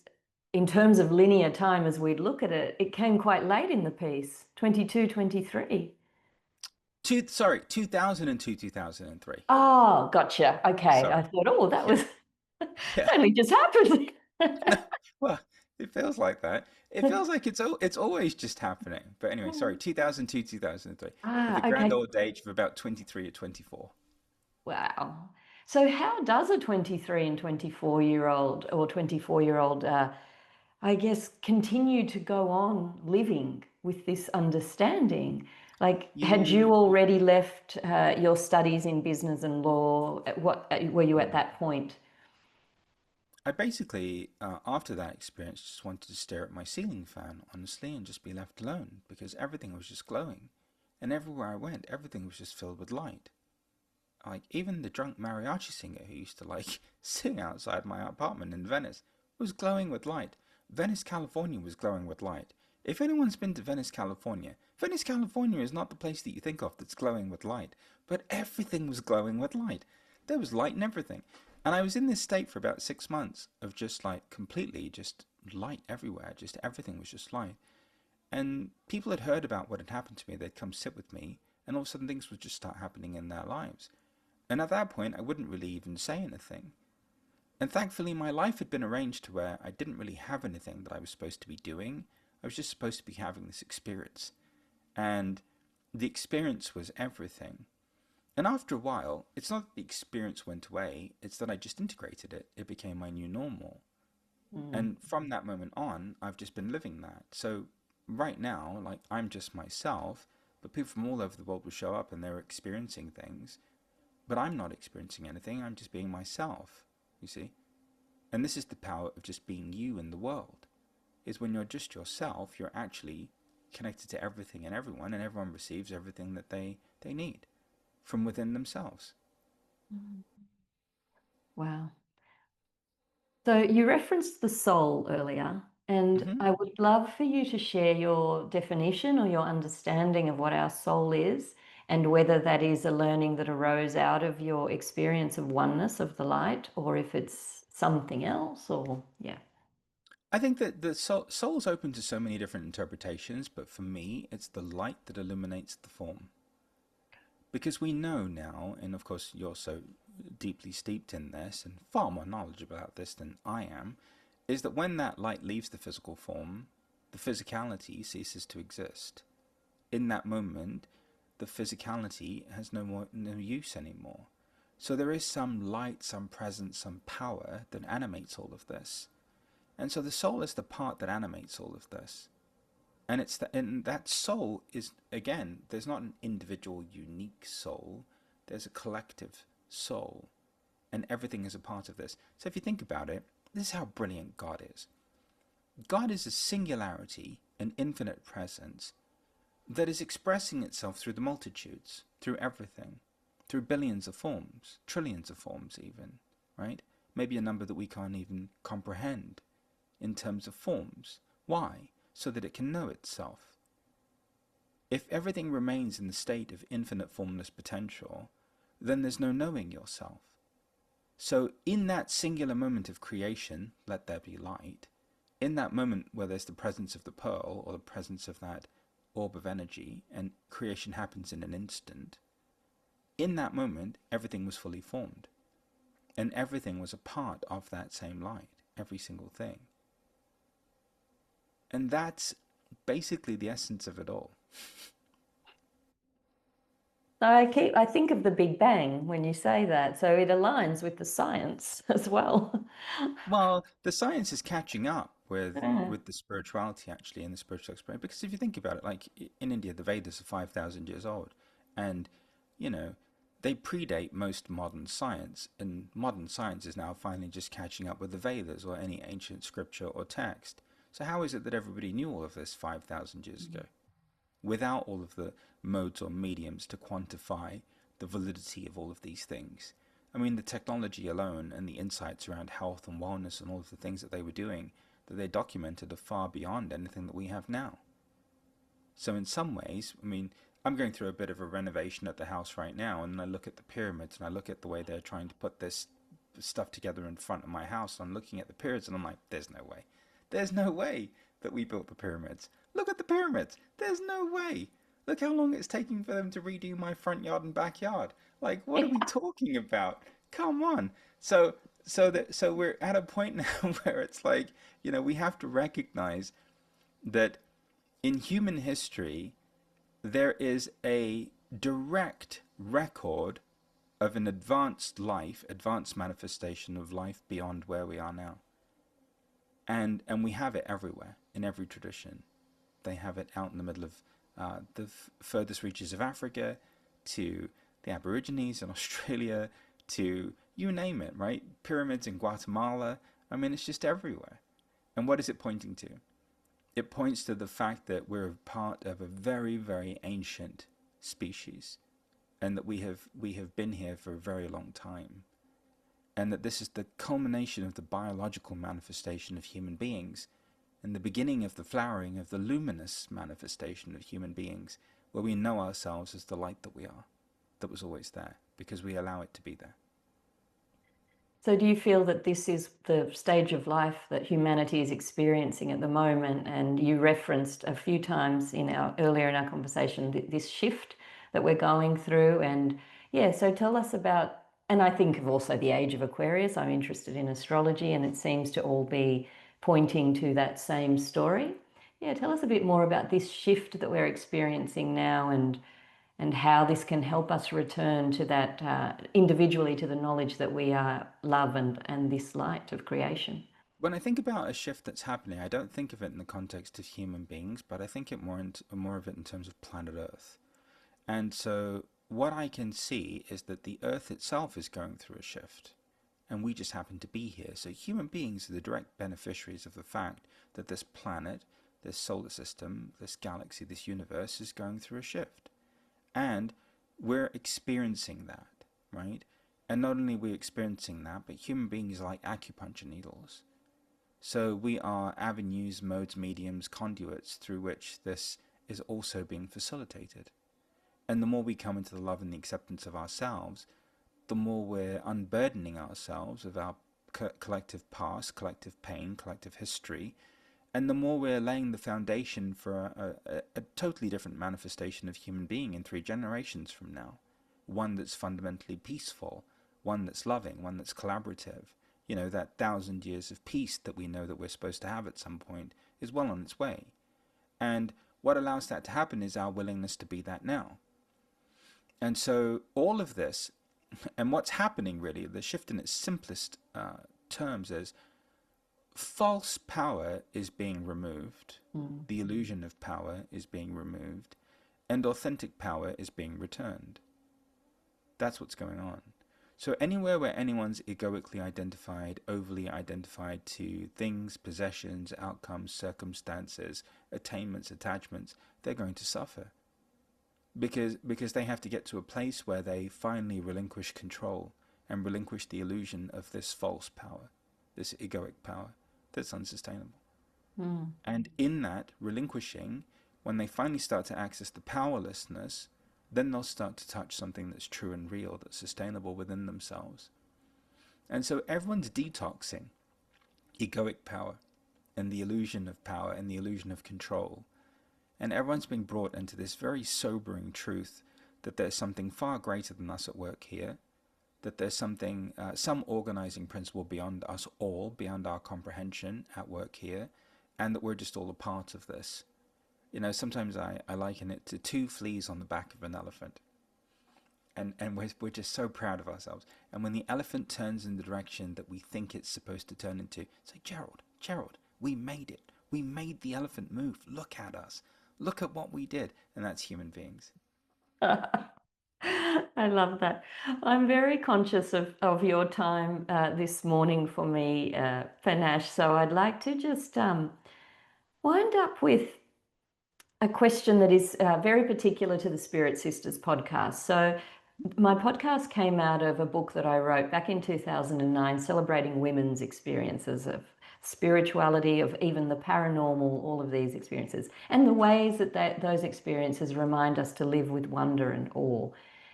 in terms of linear time as we'd look at it, it came quite late in the piece, 22, 23. 2002, 2003. Oh, gotcha. Okay. I Sorry. thought, oh, that Yeah. was Yeah. only just happened. No, well, it feels like that. It feels like it's always just happening. But anyway, sorry, 2002, 2003, at the grand Okay. old age of about 23 or 24. Wow. So how does a 23 and 24-year-old or 24-year-old, I guess, continue to go on living with this understanding? Like, had you You, already left your studies in business and law? What were you at that point? I basically, after that experience, just wanted to stare at my ceiling fan, honestly, and just be left alone because everything was just glowing. And everywhere I went, everything was just filled with light. Like, even the drunk mariachi singer who used to, like, sing outside my apartment in Venice was glowing with light. Venice, California was glowing with light. If anyone's been to Venice, California is not the place that you think of that's glowing with light. But everything was glowing with light. There was light in everything. And I was in this state for about 6 months of just, like, completely just light everywhere. Just everything was just light. And people had heard about what had happened to me. They'd come sit with me, and all of a sudden things would just start happening in their lives. And at that point, I wouldn't really even say anything. And thankfully, my life had been arranged to where I didn't really have anything that I was supposed to be doing. I was just supposed to be having this experience. And the experience was everything. And after a while, it's not that the experience went away, it's that I just integrated it. It became my new normal. Mm. And from that moment on, I've just been living that. So right now, like, I'm just myself, but people from all over the world will show up and they're experiencing things. But I'm not experiencing anything, I'm just being myself, you see? And this is the power of just being you in the world. Is when you're just yourself, you're actually connected to everything and everyone receives everything that they need from within themselves. Wow. So you referenced the soul earlier, and Hmm. I would love for you to share your definition or your understanding of what our soul is, and whether that is a learning that arose out of your experience of oneness of the light, or if it's something else, or yeah. I think that the soul's open to so many different interpretations, but for me, it's the light that illuminates the form. Because we know now, and of course you're so deeply steeped in this and far more knowledgeable about this than I am, is that when that light leaves the physical form, the physicality ceases to exist. In that moment, the physicality has no use anymore. So there is some light, some presence, some power that animates all of this. And so the soul is the part that animates all of this. And that soul is, again, there's not an individual unique soul, there's a collective soul, and everything is a part of this. So if you think about it, this is how brilliant God is. God is a singularity, an infinite presence that is expressing itself through the multitudes, through everything, through billions of forms, trillions of forms even, right? Maybe a number that we can't even comprehend in terms of forms. Why? So that it can know itself. If everything remains in the state of infinite formless potential, then there's no knowing yourself. So in that singular moment of creation, let there be light, in that moment where there's the presence of the pearl or the presence of that orb of energy and creation happens in an instant, in that moment everything was fully formed. And everything was a part of that same light, every single thing. And that's basically the essence of it all. So I think of the Big Bang when you say that, so it aligns with the science as well. Well, the science is catching up Yeah. with the spirituality actually and the spiritual experience. Because if you think about it, like in India, the Vedas are 5,000 years old, and you know they predate most modern science, and modern science is now finally just catching up with the Vedas or any ancient scripture or text. So how is it that everybody knew all of this 5,000 years ago, without all of the modes or mediums to quantify the validity of all of these things? I mean, the technology alone and the insights around health and wellness and all of the things that they were doing that they documented are far beyond anything that we have now. So in some ways, I mean, I'm going through a bit of a renovation at the house right now, and I look at the pyramids and I look at the way they're trying to put this stuff together in front of my house. And I'm looking at the pyramids and I'm like, there's no way. There's no way that we built the pyramids. Look at the pyramids. There's no way. Look how long it's taking for them to redo my front yard and backyard. Like, what are we talking about? Come on. So we're at a point now where it's like, we have to recognize that in human history, there is a direct record of an advanced life, advanced manifestation of life beyond where we are now. And we have it everywhere, in every tradition. They have it out in the middle of the furthest reaches of Africa, to the Aborigines in Australia, to you name it, right? Pyramids in Guatemala. I mean, it's just everywhere. And what is it pointing to? It points to the fact that we're part of a very, very ancient species, and that we have been here for a very long time, and that this is the culmination of the biological manifestation of human beings, and the beginning of the flowering of the luminous manifestation of human beings, where we know ourselves as the light that we are, that was always there, because we allow it to be there. So do you feel that this is the stage of life that humanity is experiencing at the moment? And you referenced a few times earlier in our conversation this shift that we're going through. And yeah, so tell us about, and I think of also the age of Aquarius. I'm interested in astrology, and it seems to all be pointing to that same story. Yeah, tell us a bit more about this shift that we're experiencing now, and how this can help us return to that individually to the knowledge that we are love and this light of creation. When I think about a shift that's happening, I don't think of it in the context of human beings, but I think more of it in terms of planet Earth. And so what I can see is that the Earth itself is going through a shift, and we just happen to be here. So human beings are the direct beneficiaries of the fact that this planet, this solar system, this galaxy, this universe is going through a shift. And we're experiencing that, right? And not only are we experiencing that, but human beings are like acupuncture needles. So we are avenues, modes, mediums, conduits through which this is also being facilitated. And the more we come into the love and the acceptance of ourselves, the more we're unburdening ourselves of our collective past, collective pain, collective history, and the more we're laying the foundation for a totally different manifestation of human being in 3 generations from now. One that's fundamentally peaceful, one that's loving, one that's collaborative. That 1,000 years of peace that we know that we're supposed to have at some point is well on its way. And what allows that to happen is our willingness to be that now. And so all of this, and what's happening really, the shift in its simplest terms is, false power is being removed, the illusion of power is being removed, and authentic power is being returned. That's what's going on. So anywhere where anyone's egoically identified, overly identified to things, possessions, outcomes, circumstances, attainments, attachments, they're going to suffer. Because they have to get to a place where they finally relinquish control and relinquish the illusion of this false power, this egoic power that's unsustainable. And in that relinquishing, when they finally start to access the powerlessness, then they'll start to touch something that's true and real, that's sustainable within themselves. And so everyone's detoxing egoic power and the illusion of power and the illusion of control. And everyone's being brought into this very sobering truth that there's something far greater than us at work here, that there's something, some organizing principle beyond us all, beyond our comprehension at work here, and that we're just all a part of this. Sometimes I liken it to 2 fleas on the back of an elephant. And we're just so proud of ourselves. And when the elephant turns in the direction that we think it's supposed to turn into, it's like, Gerald, we made it. We made the elephant move. Look at us. Look at what we did. And that's human beings. I love that. I'm very conscious of your time this morning for me, Panache. So I'd like to just wind up with a question that is very particular to the Spirit Sisters podcast. So My podcast came out of a book that I wrote back in 2009, celebrating women's experiences of spirituality, of even the paranormal, all of these experiences, and the ways that those experiences remind us to live with wonder and awe.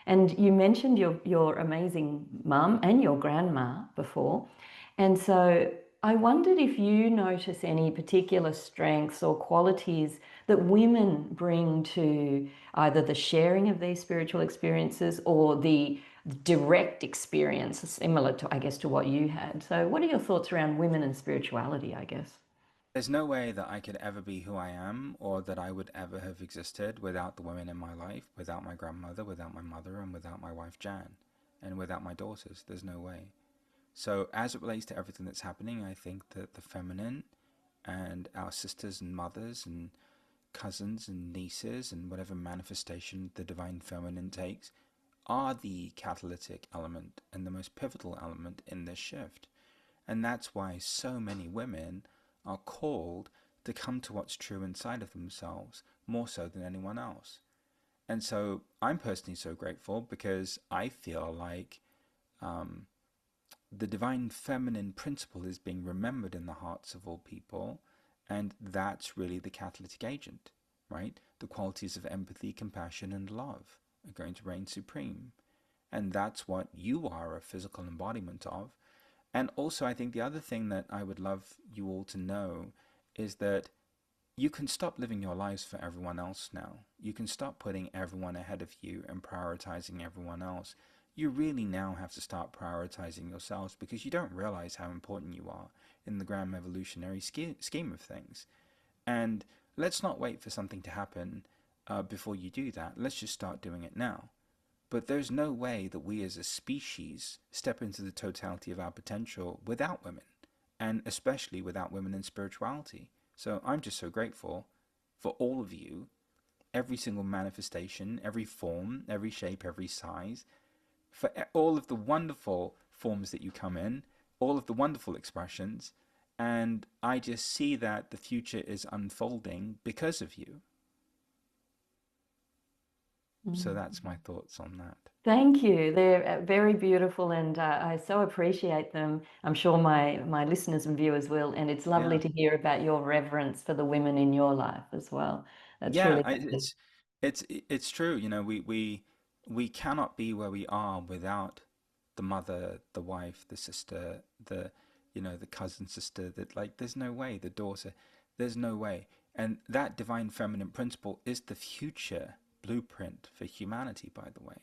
And you mentioned your amazing mum and your grandma before. And so I wondered if you notice any particular strengths or qualities that women bring to either the sharing of these spiritual experiences or the direct experience, similar to, I guess, to what you had. So, what are your thoughts around women and spirituality, I guess? There's no way that I could ever be who I am or that I would ever have existed without the women in my life, without my grandmother, without my mother, and without my wife Jan, and without my daughters. There's no way. So, as it relates to everything that's happening, I think that the feminine and our sisters and mothers and cousins and nieces and whatever manifestation the divine feminine takes are the catalytic element and the most pivotal element in this shift. And that's why so many women are called to come to what's true inside of themselves more so than anyone else. And so I'm personally so grateful because I feel like um, the divine feminine principle is being remembered in the hearts of all people, and that's really the catalytic agent, right? The qualities of empathy, compassion, and love are going to reign supreme. And that's what you are a physical embodiment of. And also, I think the other thing that I would love you all to know is that you can stop living your lives for everyone else now. You can stop putting everyone ahead of you and prioritizing everyone else. You really now have to start prioritizing yourselves because you don't realize how important you are in the grand evolutionary scheme of things. And let's not wait for something to happen before you do that. Let's just start doing it now. But there's no way that we as a species step into the totality of our potential without women, and especially without women in spirituality. So I'm just so grateful for all of you, every single manifestation, every form, every shape, every size, for all of the wonderful forms that you come in, all of the wonderful expressions. And I just see that the future is unfolding because of you. So Mm. that's my thoughts on that. Thank you. They're very beautiful, and I so appreciate them. I'm sure my listeners and viewers will. And it's lovely Yeah. to hear about your reverence for the women in your life as well. That's Yeah, really lovely. it's true. You know, we cannot be where we are without the mother, the wife, the sister, the the cousin sister. That like, there's no way. The daughter, there's no way. And that divine feminine principle is the future blueprint for humanity, by the way.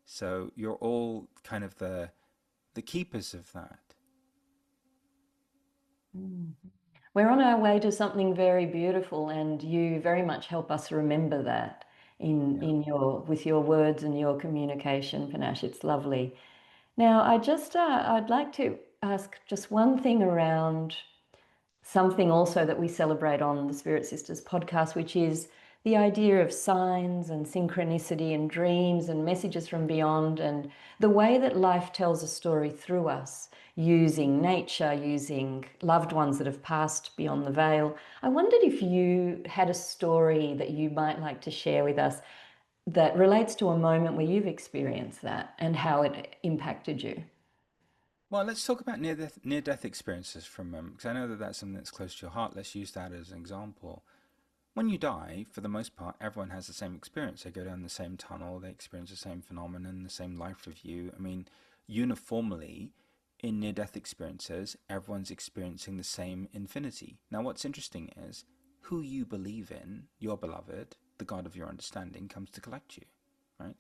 So you're all kind of the keepers of that. Mm. We're on our way to something very beautiful, and you very much help us remember that Yeah. in your with your words and your communication, Panache. It's lovely. Now, I'd like to ask just one thing around something also that we celebrate on the Spirit Sisters podcast, which is the idea of signs and synchronicity and dreams and messages from beyond, and the way that life tells a story through us using nature, using loved ones that have passed beyond the veil. I wondered if you had a story that you might like to share with us that relates to a moment where you've experienced that and how it impacted you. Well, let's talk about near-death experiences for a moment, because I know that that's something that's close to your heart. Let's use that as an example. When you die, for the most part, everyone has the same experience. They go down the same tunnel, they experience the same phenomenon, the same life review. I mean, uniformly, in near-death experiences, everyone's experiencing the same infinity. Now, what's interesting is who you believe in, your beloved, the God of your understanding, comes to collect you, right?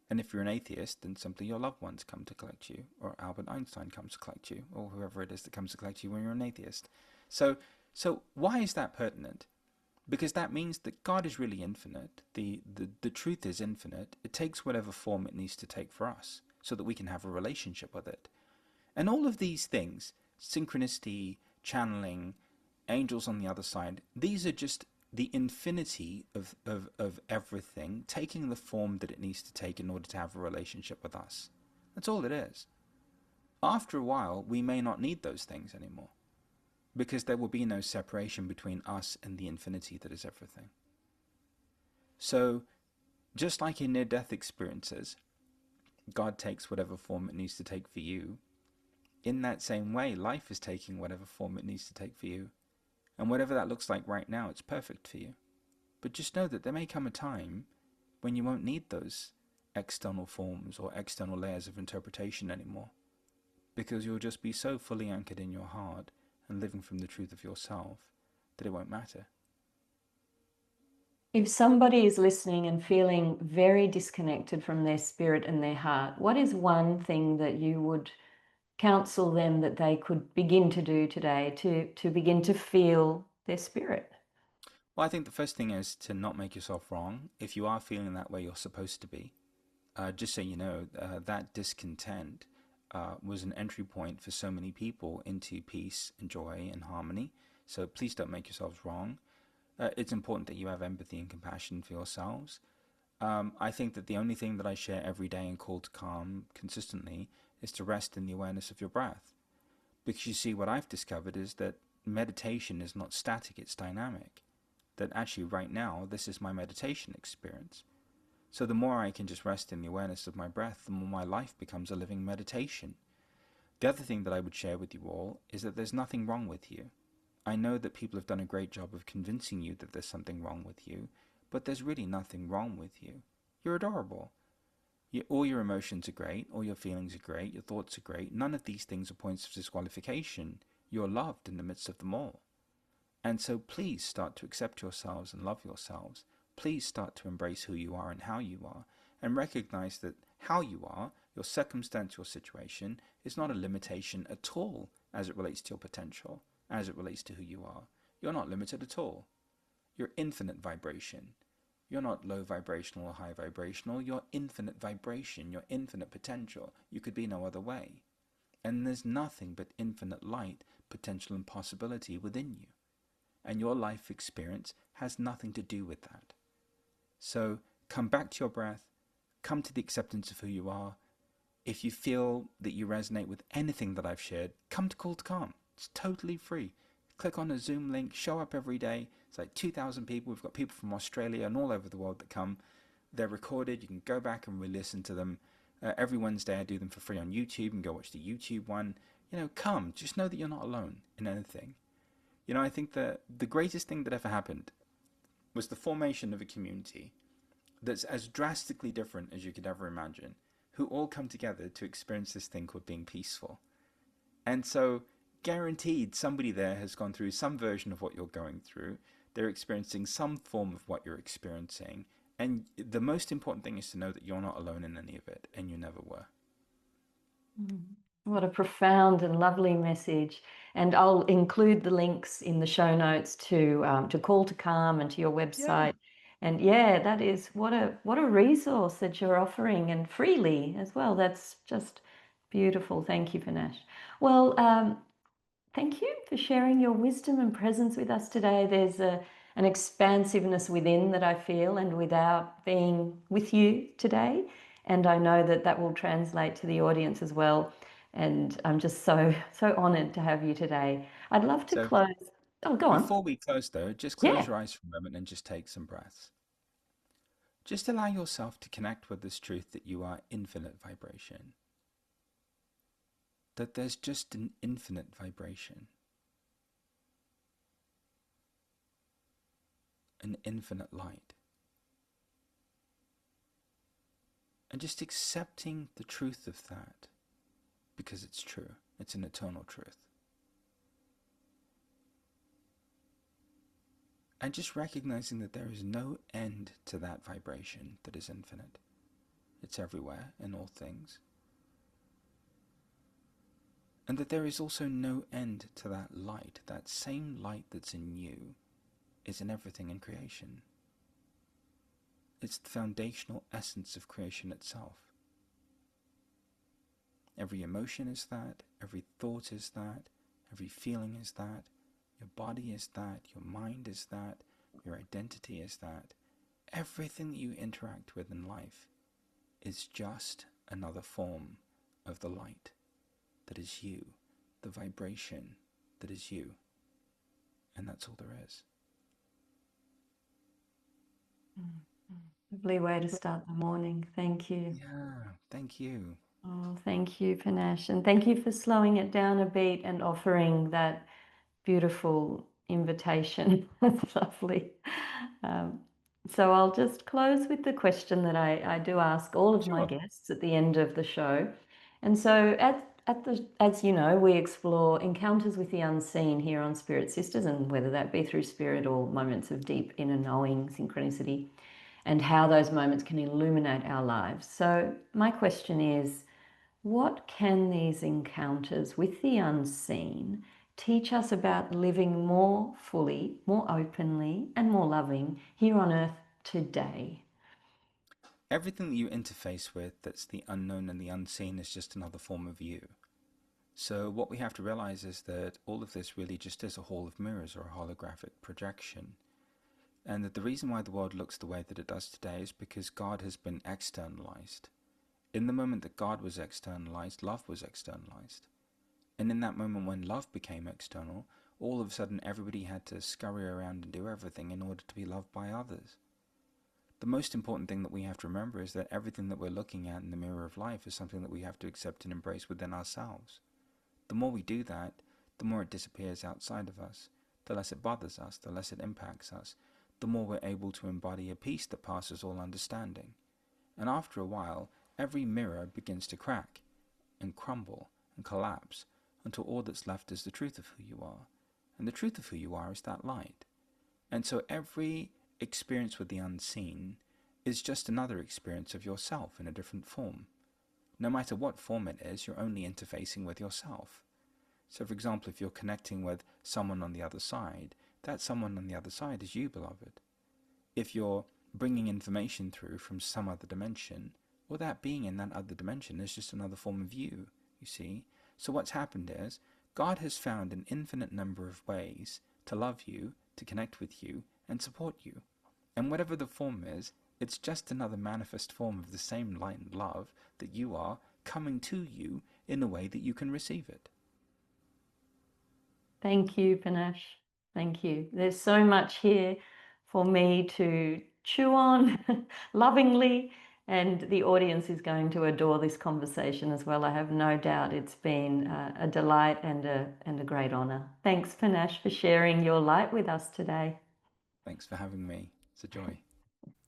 And if you're an atheist, then simply your loved ones come to collect you, or Albert Einstein comes to collect you, or whoever it is that comes to collect you when you're an atheist. So, so why is that pertinent? Because that means that God is really infinite. The truth is infinite. It takes whatever form it needs to take for us so that we can have a relationship with it. And all of these things, synchronicity, channeling, angels on the other side, these are just the infinity of everything taking the form that it needs to take in order to have a relationship with us. That's all it is. After a while, we may not need those things anymore because there will be no separation between us and the infinity that is everything. So, just like in near death experiences, God takes whatever form it needs to take for you. In that same way, life is taking whatever form it needs to take for you. And whatever that looks like right now, it's perfect for you. But just know that there may come a time when you won't need those external forms or external layers of interpretation anymore, because you'll just be so fully anchored in your heart and living from the truth of yourself that it won't matter. If somebody is listening and feeling very disconnected from their spirit and their heart, what is one thing that you would counsel them that they could begin to do today to begin to feel their spirit? Well, I think the first thing is to not make yourself wrong. If you are feeling that way, you're supposed to be. Just so you know, that discontent was an entry point for so many people into peace and joy and harmony. So please don't make yourselves wrong. It's important that you have empathy and compassion for yourselves. I think that the only thing that I share every day and call to calm consistently is to rest in the awareness of your breath. Because you see, what I've discovered is that meditation is not static, it's dynamic. That actually right now, this is my meditation experience. So the more I can just rest in the awareness of my breath, the more my life becomes a living meditation. The other thing that I would share with you all is that there's nothing wrong with you. I know that people have done a great job of convincing you that there's something wrong with you, but there's really nothing wrong with you. You're adorable. All your emotions are great, all your feelings are great, your thoughts are great. None of these things are points of disqualification. You're loved in the midst of them all. And so please start to accept yourselves and love yourselves. Please start to embrace who you are and how you are, and recognize that how you are, your circumstance, your situation, is not a limitation at all as it relates to your potential, as it relates to who you are. You're not limited at all. You're infinite vibration. You're not low vibrational or high vibrational. You're infinite vibration. You're infinite potential. You could be no other way. And there's nothing but infinite light, potential, and possibility within you. And your life experience has nothing to do with that. So come back to your breath. Come to the acceptance of who you are. If you feel that you resonate with anything that I've shared, come to Call to Calm. It's totally free. Click on a Zoom link, show up every day. It's like 2,000 people. We've got people from Australia and all over the world that come. They're recorded. You can go back and re-listen to them. Every Wednesday I do them for free on YouTube. You can go watch the YouTube one. Come. Just know that you're not alone in anything. I think that the greatest thing that ever happened was the formation of a community that's as drastically different as you could ever imagine, who all come together to experience this thing called being peaceful. And so guaranteed somebody there has gone through some version of what you're going through. They're experiencing some form of what you're experiencing. And the most important thing is to know that you're not alone in any of it, and you never were. What a profound and lovely message. And I'll include the links in the show notes to Call to Calm and to your website. Yeah. And yeah, that is what a resource that you're offering, and freely as well. That's just beautiful. Thank you, Panache. Well, thank you for sharing your wisdom and presence with us today. There's an expansiveness within that I feel, and without being with you today. And I know that that will translate to the audience as well. And I'm just so honored to have you today. I'd love to So close. Oh, go on. before we close though, just close Yeah. your eyes for a moment and just take some breaths. Just allow yourself to connect with this truth that you are infinite vibration. That there's just an infinite vibration. An infinite light. And just accepting the truth of that, because it's true. It's an eternal truth. And just recognizing that there is no end to that vibration that is infinite. It's everywhere in all things. And that there is also no end to that light. That same light that's in you is in everything in creation. It's the foundational essence of creation itself. Every emotion is that, every thought is that, every feeling is that, your body is that, your mind is that, your identity is that. Everything that you interact with in life is just another form of the light that is you, the vibration that is you. And that's all there is. Lovely way to start the morning. Thank you. Yeah, thank you. Oh, thank you, Panache. And thank you for slowing it down a bit and offering that beautiful invitation. That's lovely. Um, so I'll just close with the question that I do ask all of my Sure. guests at the end of the show. And so as you know, we explore encounters with the unseen here on Spirit Sisters, and whether that be through spirit or moments of deep inner knowing, synchronicity, and how those moments can illuminate our lives. So my question is, what can these encounters with the unseen teach us about living more fully, more openly, and more loving here on earth today? Everything that you interface with that's the unknown and the unseen is just another form of you. So, what we have to realize is that all of this really just is a hall of mirrors or a holographic projection. And that the reason why the world looks the way that it does today is because God has been externalized. In the moment that God was externalized, love was externalized. And in that moment when love became external, all of a sudden everybody had to scurry around and do everything in order to be loved by others. The most important thing that we have to remember is that everything that we're looking at in the mirror of life is something that we have to accept and embrace within ourselves. The more we do that, the more it disappears outside of us, the less it bothers us, the less it impacts us, the more we're able to embody a peace that passes all understanding. And after a while, every mirror begins to crack and crumble and collapse until all that's left is the truth of who you are. And the truth of who you are is that light. And so every experience with the unseen is just another experience of yourself in a different form. No matter what form it is, you're only interfacing with yourself. So, for example, if you're connecting with someone on the other side, that someone on the other side is you, beloved. If you're bringing information through from some other dimension, well, that being in that other dimension is just another form of you see? So what's happened is, God has found an infinite number of ways to love you, to connect with you, and support you. And whatever the form is, it's just another manifest form of the same light and love that you are coming to you in a way that you can receive it. Thank you, Panache. Thank you. There's so much here for me to chew on lovingly, and the audience is going to adore this conversation as well. I have no doubt it's been a delight and a great honor. Thanks, Panache, for sharing your light with us today. Thanks for having me. It's a joy.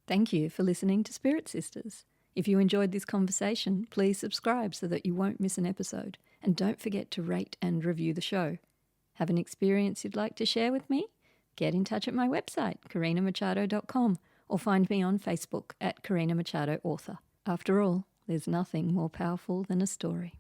Thank you for listening to Spirit Sisters. If you enjoyed this conversation, please subscribe so that you won't miss an episode. And don't forget to rate and review the show. Have an experience you'd like to share with me? Get in touch at my website, karinamachado.com, or find me on Facebook at Karina Machado Author. After all, there's nothing more powerful than a story.